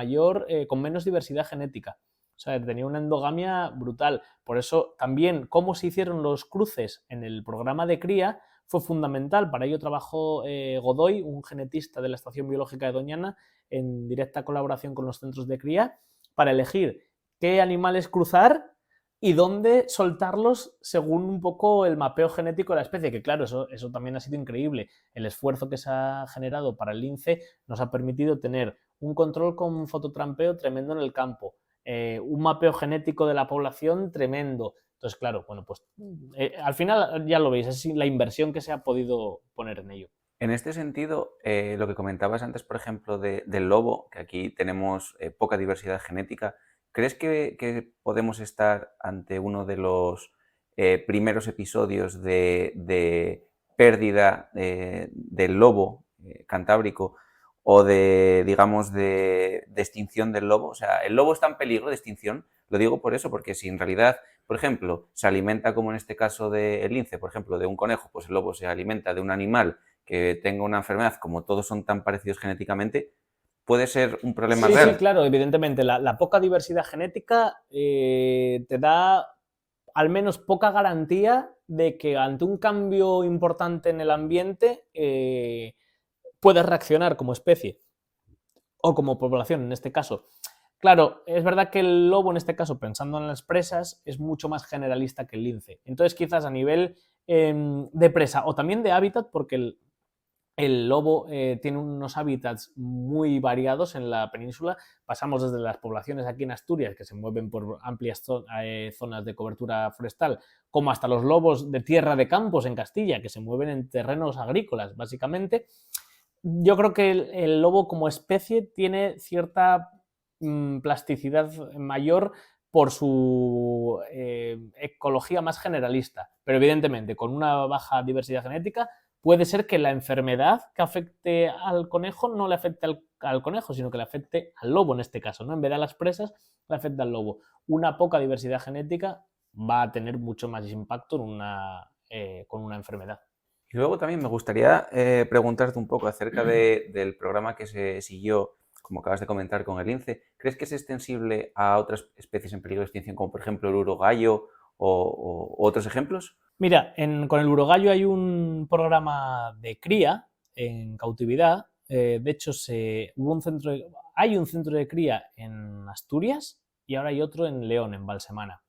menos diversidad genética. O sea, tenía una endogamia brutal. Por eso también cómo se hicieron los cruces en el programa de cría fue fundamental. Para ello trabajó Godoy, un genetista de la Estación Biológica de Doñana, en directa colaboración con los centros de cría, para elegir qué animales cruzar y dónde soltarlos según un poco el mapeo genético de la especie, que claro, eso también ha sido increíble. El esfuerzo que se ha generado para el lince nos ha permitido tener un control con fototrampeo tremendo en el campo, un mapeo genético de la población tremendo. Entonces, claro, bueno, pues al final ya lo veis, es la inversión que se ha podido poner en ello. En este sentido, lo que comentabas antes, por ejemplo, del lobo, que aquí tenemos poca diversidad genética, ¿crees que podemos estar ante uno de los primeros episodios de pérdida del lobo cantábrico o digamos, de extinción del lobo? O sea, ¿el lobo está en peligro de extinción? Lo digo por eso, porque si en realidad, por ejemplo, se alimenta, como en este caso del lince, por ejemplo, de un conejo, pues el lobo se alimenta de un animal que tenga una enfermedad, como todos son tan parecidos genéticamente, puede ser un problema real. Sí, claro, evidentemente. La poca diversidad genética te da al menos poca garantía de que ante un cambio importante en el ambiente puedes reaccionar como especie o como población en este caso. Claro, es verdad que el lobo en este caso, pensando en las presas, es mucho más generalista que el lince. Entonces quizás a nivel de presa o también de hábitat, porque el lobo tiene unos hábitats muy variados en la península. Pasamos desde las poblaciones aquí en Asturias, que se mueven por amplias zonas de cobertura forestal, como hasta los lobos de tierra de campos en Castilla, que se mueven en terrenos agrícolas, básicamente. Yo creo que el lobo como especie tiene cierta plasticidad mayor por su ecología más generalista, pero evidentemente con una baja diversidad genética puede ser que la enfermedad que afecte al conejo no le afecte al conejo, sino que le afecte al lobo en este caso, ¿no? En vez de a las presas, le afecta al lobo. Una poca diversidad genética va a tener mucho más impacto con una enfermedad. Y luego también me gustaría preguntarte un poco acerca del programa que se siguió, como acabas de comentar, con el lince. ¿Crees que es extensible a otras especies en peligro de extinción, como por ejemplo el urogallo o otros ejemplos? Mira, con el urogallo hay un programa de cría en cautividad. De hecho, hay un centro de cría en Asturias y ahora hay otro en León, en Balsemana.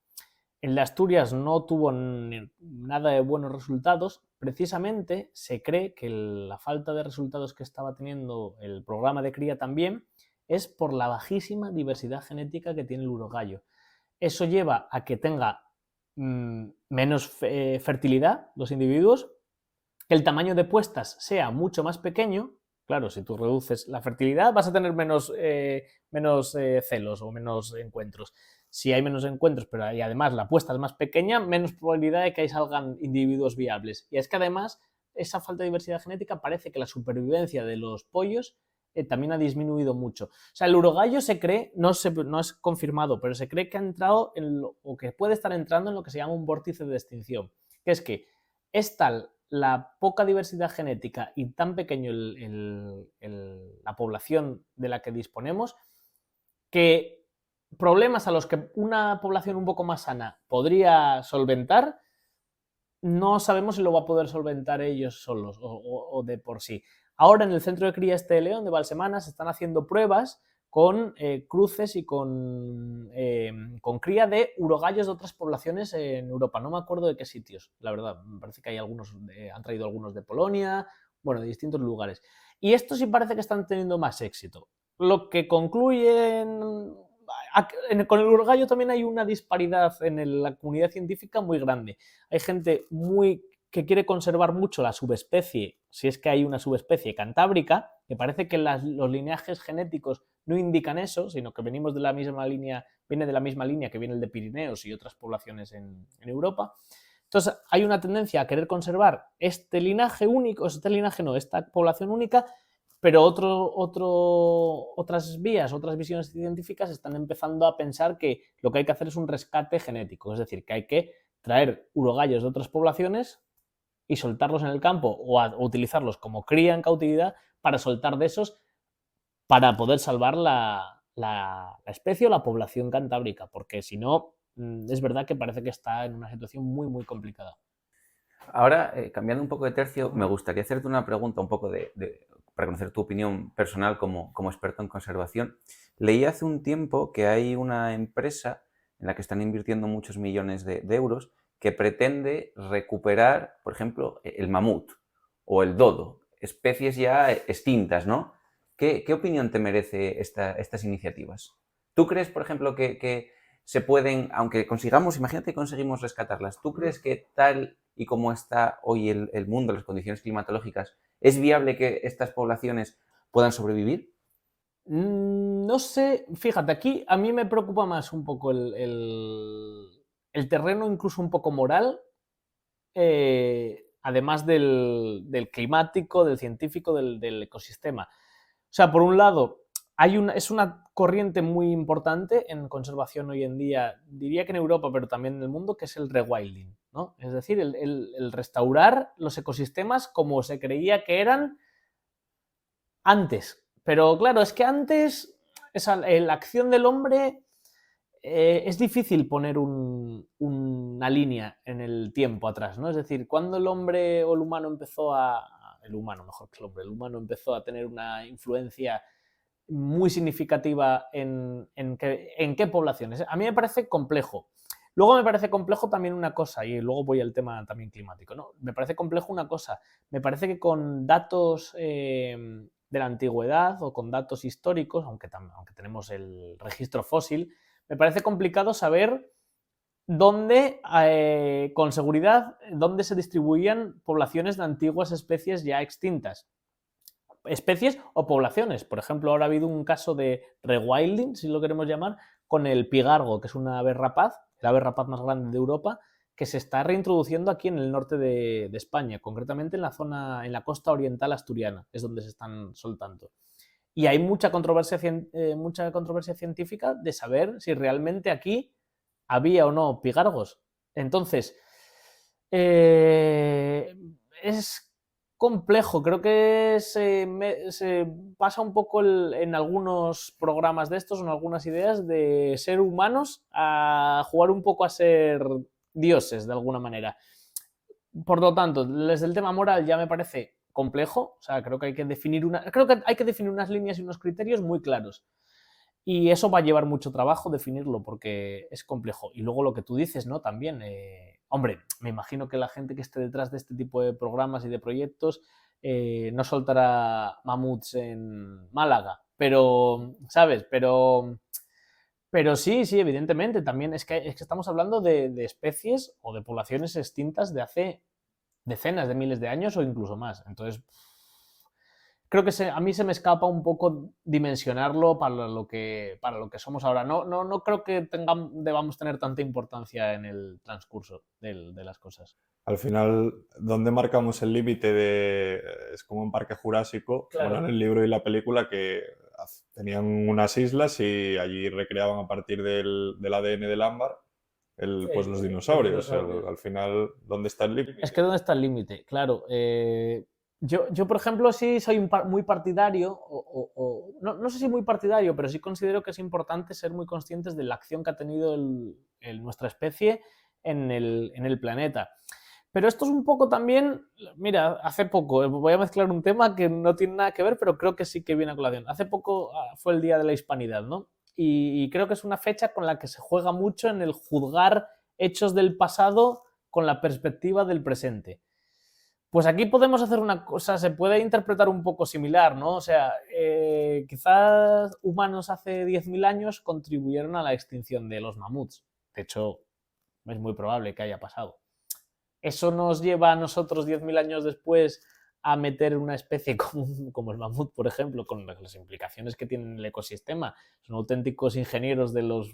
El de Asturias no tuvo nada de buenos resultados. Precisamente se cree que la falta de resultados que estaba teniendo el programa de cría también es por la bajísima diversidad genética que tiene el urogallo. Eso lleva a que tenga menos fertilidad los individuos, que el tamaño de puestas sea mucho más pequeño. Claro, si tú reduces la fertilidad vas a tener menos celos o menos encuentros. Si hay menos encuentros, pero además la puesta es más pequeña, menos probabilidad de que ahí salgan individuos viables. Y es que además esa falta de diversidad genética parece que la supervivencia de los pollos también ha disminuido mucho. O sea, el urogallo se cree, no es confirmado, pero se cree que ha entrado o que puede estar entrando en lo que se llama un vórtice de extinción, que es que es tal la poca diversidad genética y tan pequeño la población de la que disponemos que problemas a los que una población un poco más sana podría solventar, no sabemos si lo va a poder solventar ellos solos o de por sí. Ahora en el centro de cría de León, de Valsemana, se están haciendo pruebas con cruces y con cría de urogallos de otras poblaciones en Europa. No me acuerdo de qué sitios, la verdad. Me parece que hay algunos, han traído algunos de Polonia, bueno, de distintos lugares. Y estos sí parece que están teniendo más éxito. Lo que concluyen... Con el urogallo también hay una disparidad en la comunidad científica muy grande. Hay gente que quiere conservar mucho la subespecie, si es que hay una subespecie cantábrica, que parece que los lineajes genéticos no indican eso, sino que venimos de la misma línea, viene de la misma línea que viene el de Pirineos y otras poblaciones en Europa. Entonces hay una tendencia a querer conservar este linaje único, esta población única, pero otras vías, otras visiones científicas están empezando a pensar que lo que hay que hacer es un rescate genético, es decir, que hay que traer urogallos de otras poblaciones y soltarlos en el campo o utilizarlos como cría en cautividad para soltar de esos para poder salvar la especie o la población cantábrica, porque si no, es verdad que parece que está en una situación muy, muy complicada. Ahora, cambiando un poco de tercio, me gustaría hacerte una pregunta un poco para conocer tu opinión personal como experto en conservación. Leí hace un tiempo que hay una empresa en la que están invirtiendo muchos millones de euros que pretende recuperar, por ejemplo, el mamut o el dodo, especies ya extintas, ¿no? ¿Qué opinión te merece estas iniciativas? ¿Tú crees, por ejemplo, que se pueden, aunque consigamos, imagínate que conseguimos rescatarlas, ¿tú crees que tal y como está hoy el mundo, las condiciones climatológicas, es viable que estas poblaciones puedan sobrevivir? No sé, fíjate, aquí a mí me preocupa más un poco el terreno, incluso un poco moral, además del climático, del científico, del ecosistema. O sea, por un lado, es una corriente muy importante en conservación hoy en día, diría que en Europa, pero también en el mundo, que es el rewilding, ¿no? Es decir, el restaurar los ecosistemas como se creía que eran antes. Pero claro, es que antes la acción del hombre es difícil poner una línea en el tiempo atrás, ¿no? Es decir, cuando el hombre o el humano empezó el humano, mejor que el humano empezó a tener una influencia muy significativa en qué poblaciones. A mí me parece complejo. Luego me parece complejo también una cosa, y luego voy al tema también climático, ¿no? Me parece complejo una cosa. Me parece que con datos de la antigüedad o con datos históricos, aunque tenemos el registro fósil, me parece complicado saber dónde, con seguridad, dónde se distribuían poblaciones de antiguas especies ya extintas. Especies o poblaciones. Por ejemplo, ahora ha habido un caso de rewilding, si lo queremos llamar, con el pigargo, que es una ave rapaz, el ave rapaz más grande de Europa, que se está reintroduciendo aquí en el norte de España, concretamente en la costa oriental asturiana, es donde se están soltando. Y hay mucha controversia científica de saber si realmente aquí había o no pigargos. Entonces, es complejo, creo que se pasa un poco en algunos programas de estos, en algunas ideas, de ser humanos a jugar un poco a ser dioses, de alguna manera. Por lo tanto, desde el tema moral ya me parece complejo, o sea, creo que hay que definir unas líneas y unos criterios muy claros. Y eso va a llevar mucho trabajo definirlo porque es complejo. Y luego lo que tú dices, ¿no? También, hombre, me imagino que la gente que esté detrás de este tipo de programas y de proyectos no soltará mamuts en Málaga, pero, ¿sabes? Pero sí, evidentemente, también es que estamos hablando de especies o de poblaciones extintas de hace decenas de miles de años o incluso más. Entonces, creo que a mí se me escapa un poco dimensionarlo para lo que somos ahora. No creo que debamos tener tanta importancia en el transcurso de las cosas. Al final, ¿dónde marcamos el límite es como un parque jurásico, Claro. como en el libro y la película, que tenían unas islas y allí recreaban a partir del ADN del ámbar pues los dinosaurios. Al final, ¿dónde está el límite? Es que ¿dónde está el límite? Claro. Yo, por ejemplo, sí soy muy partidario, no sé si muy partidario, pero sí considero que es importante ser muy conscientes de la acción que ha tenido nuestra especie en el planeta. Pero esto es un poco también, mira, hace poco, voy a mezclar un tema que no tiene nada que ver, pero creo que sí que viene a colación. Hace poco fue el Día de la Hispanidad, ¿no? Y creo que es una fecha con la que se juega mucho en el juzgar hechos del pasado con la perspectiva del presente. Pues aquí podemos hacer una cosa, se puede interpretar un poco similar, ¿no? O sea, quizás humanos hace 10.000 años contribuyeron a la extinción de los mamuts. De hecho, es muy probable que haya pasado. Eso nos lleva a nosotros 10.000 años después a meter una especie como el mamut, por ejemplo, con las implicaciones que tiene en el ecosistema. Son auténticos ingenieros de los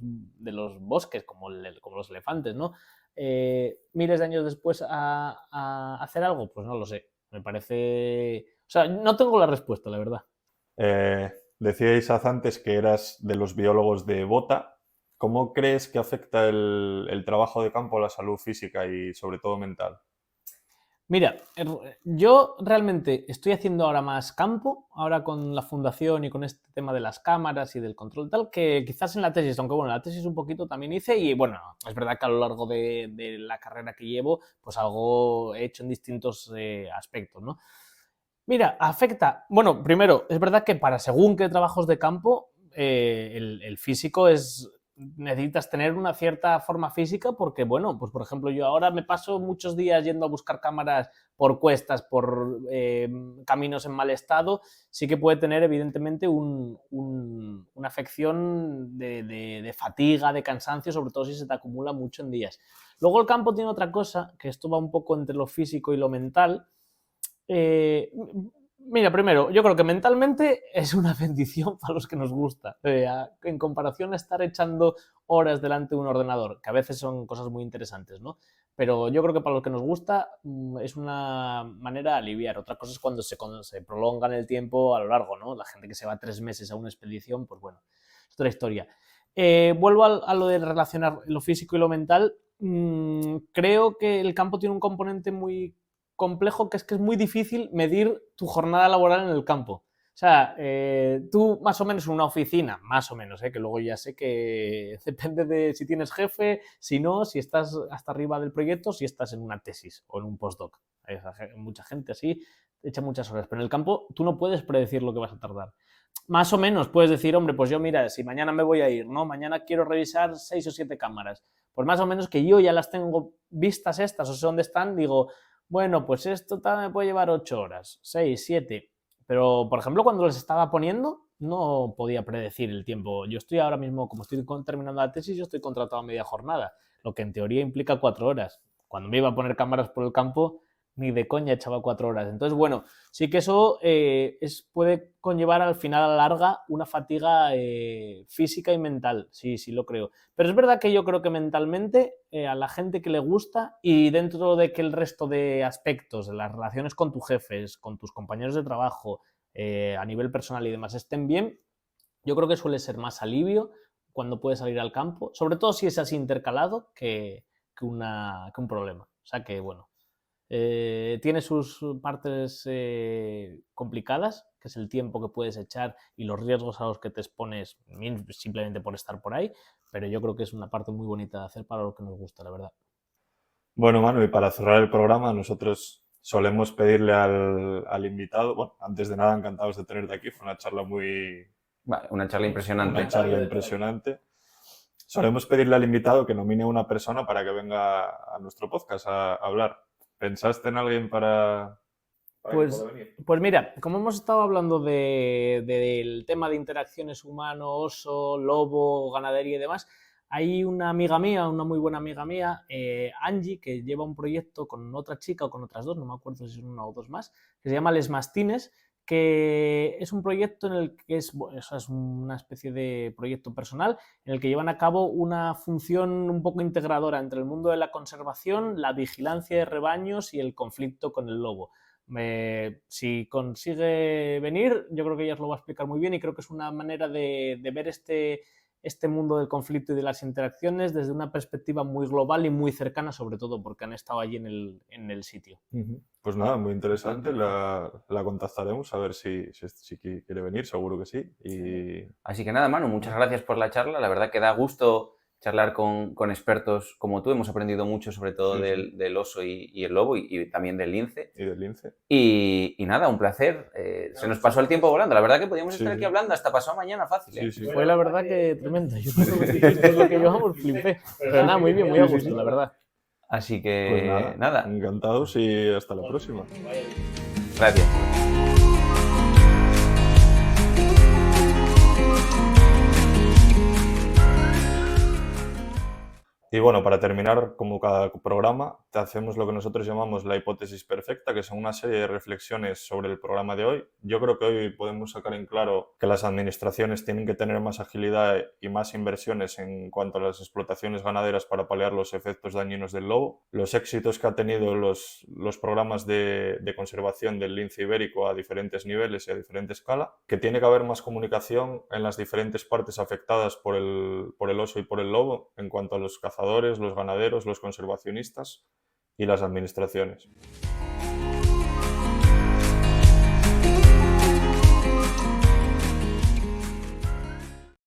bosques, como los elefantes, ¿no? Miles de años después a hacer algo, pues no lo sé. Me parece... O sea, no tengo la respuesta, la verdad. Decíais antes que eras de los biólogos de bota. ¿Cómo crees que afecta el trabajo de campo a la salud física y sobre todo mental? Mira, yo realmente estoy haciendo ahora más campo, ahora con la fundación y con este tema de las cámaras y del control tal, que quizás en la tesis, aunque bueno, la tesis un poquito también hice y bueno, es verdad que a lo largo de la carrera que llevo, pues algo he hecho en distintos aspectos, ¿no? Mira, afecta, bueno, primero, es verdad que para según qué trabajos de campo, el físico necesitas tener una cierta forma física porque, bueno, pues por ejemplo, yo ahora me paso muchos días yendo a buscar cámaras por cuestas, por caminos en mal estado, sí que puede tener evidentemente una afección de fatiga, de cansancio, sobre todo si se te acumula mucho en días. Luego el campo tiene otra cosa, que esto va un poco entre lo físico y lo mental. Mira, primero, yo creo que mentalmente es una bendición para los que nos gusta, en comparación a estar echando horas delante de un ordenador, que a veces son cosas muy interesantes, ¿no? Pero yo creo que para los que nos gusta es una manera de aliviar. Otra cosa es cuando se prolonga en el tiempo a lo largo, ¿no? La gente que se va 3 meses a una expedición, pues bueno, es otra historia. Vuelvo a lo de relacionar lo físico y lo mental. Creo que el campo tiene un componente muy complejo, que es muy difícil medir tu jornada laboral en el campo. O sea, tú más o menos en una oficina, más o menos, que luego ya sé que depende de si tienes jefe, si no, si estás hasta arriba del proyecto, si estás en una tesis o en un postdoc. Hay mucha gente así, echa muchas horas, pero en el campo tú no puedes predecir lo que vas a tardar. Más o menos puedes decir, hombre, pues yo mira, si mañana me voy a ir, ¿no? Mañana quiero revisar 6 o 7 cámaras. Pues más o menos que yo ya las tengo vistas estas o sé dónde están, digo, bueno, pues esto me puede llevar 8 horas, 6, 7. Pero, por ejemplo, cuando les estaba poniendo, no podía predecir el tiempo. Yo estoy ahora mismo, como estoy terminando la tesis, yo estoy contratado a media jornada, lo que en teoría implica 4 horas. Cuando me iba a poner cámaras por el campo, ni de coña echaba 4 horas. Entonces, bueno, sí que eso puede conllevar al final a la larga una fatiga física y mental, sí, sí lo creo. Pero es verdad que yo creo que mentalmente a la gente que le gusta y dentro de que el resto de aspectos, de las relaciones con tus jefes, con tus compañeros de trabajo, a nivel personal y demás estén bien, yo creo que suele ser más alivio cuando puedes salir al campo, sobre todo si es así intercalado, que un problema. O sea que, bueno, tiene sus partes complicadas, que es el tiempo que puedes echar y los riesgos a los que te expones simplemente por estar por ahí, pero yo creo que es una parte muy bonita de hacer para lo que nos gusta, la verdad. Bueno, Manu, y para cerrar el programa, nosotros solemos pedirle al invitado, bueno, antes de nada, encantados de tenerte aquí, fue una charla Vale, una charla impresionante. Una charla impresionante. Solemos pedirle al invitado que nomine a una persona para que venga a nuestro podcast a hablar. ¿Pensaste en alguien para que pueda venir? Pues mira, como hemos estado hablando del tema de interacciones humano-oso, lobo, ganadería y demás, hay una amiga mía, una muy buena amiga mía, Angie, que lleva un proyecto con otra chica o con otras dos, no me acuerdo si son una o dos más, que se llama Les Mastines, que es un proyecto en el que es una especie de proyecto personal en el que llevan a cabo una función un poco integradora entre el mundo de la conservación, la vigilancia de rebaños y el conflicto con el lobo. Si consigue venir, yo creo que ella os lo va a explicar muy bien y creo que es una manera de ver este este mundo del conflicto y de las interacciones desde una perspectiva muy global y muy cercana, sobre todo porque han estado allí en el sitio. Pues nada, muy interesante, la contactaremos a ver si quiere venir, seguro que sí. Así que nada, Manu, muchas gracias por la charla, la verdad que da gusto charlar con expertos como tú, hemos aprendido mucho sobre todo del oso y el lobo y también del lince. Y del lince. Y nada, un placer. Se nos pasó el tiempo volando. La verdad que podíamos estar aquí hablando hasta pasado mañana fácil. Fue la verdad que tremendo. Yo creo que esto es lo que llevamos, flipé. Pero nada, muy bien, muy a gusto, la verdad. Así que pues nada, encantados y hasta la próxima. Gracias. Y bueno, para terminar, como cada programa, te hacemos lo que nosotros llamamos la hipótesis perfecta, que son una serie de reflexiones sobre el programa de hoy. Yo creo que hoy podemos sacar en claro que las administraciones tienen que tener más agilidad y más inversiones en cuanto a las explotaciones ganaderas para paliar los efectos dañinos del lobo, los éxitos que ha tenido los programas de conservación del lince ibérico a diferentes niveles y a diferente escala, que tiene que haber más comunicación en las diferentes partes afectadas por el oso y por el lobo en cuanto a los cazadores, los ganaderos, los conservacionistas y las administraciones.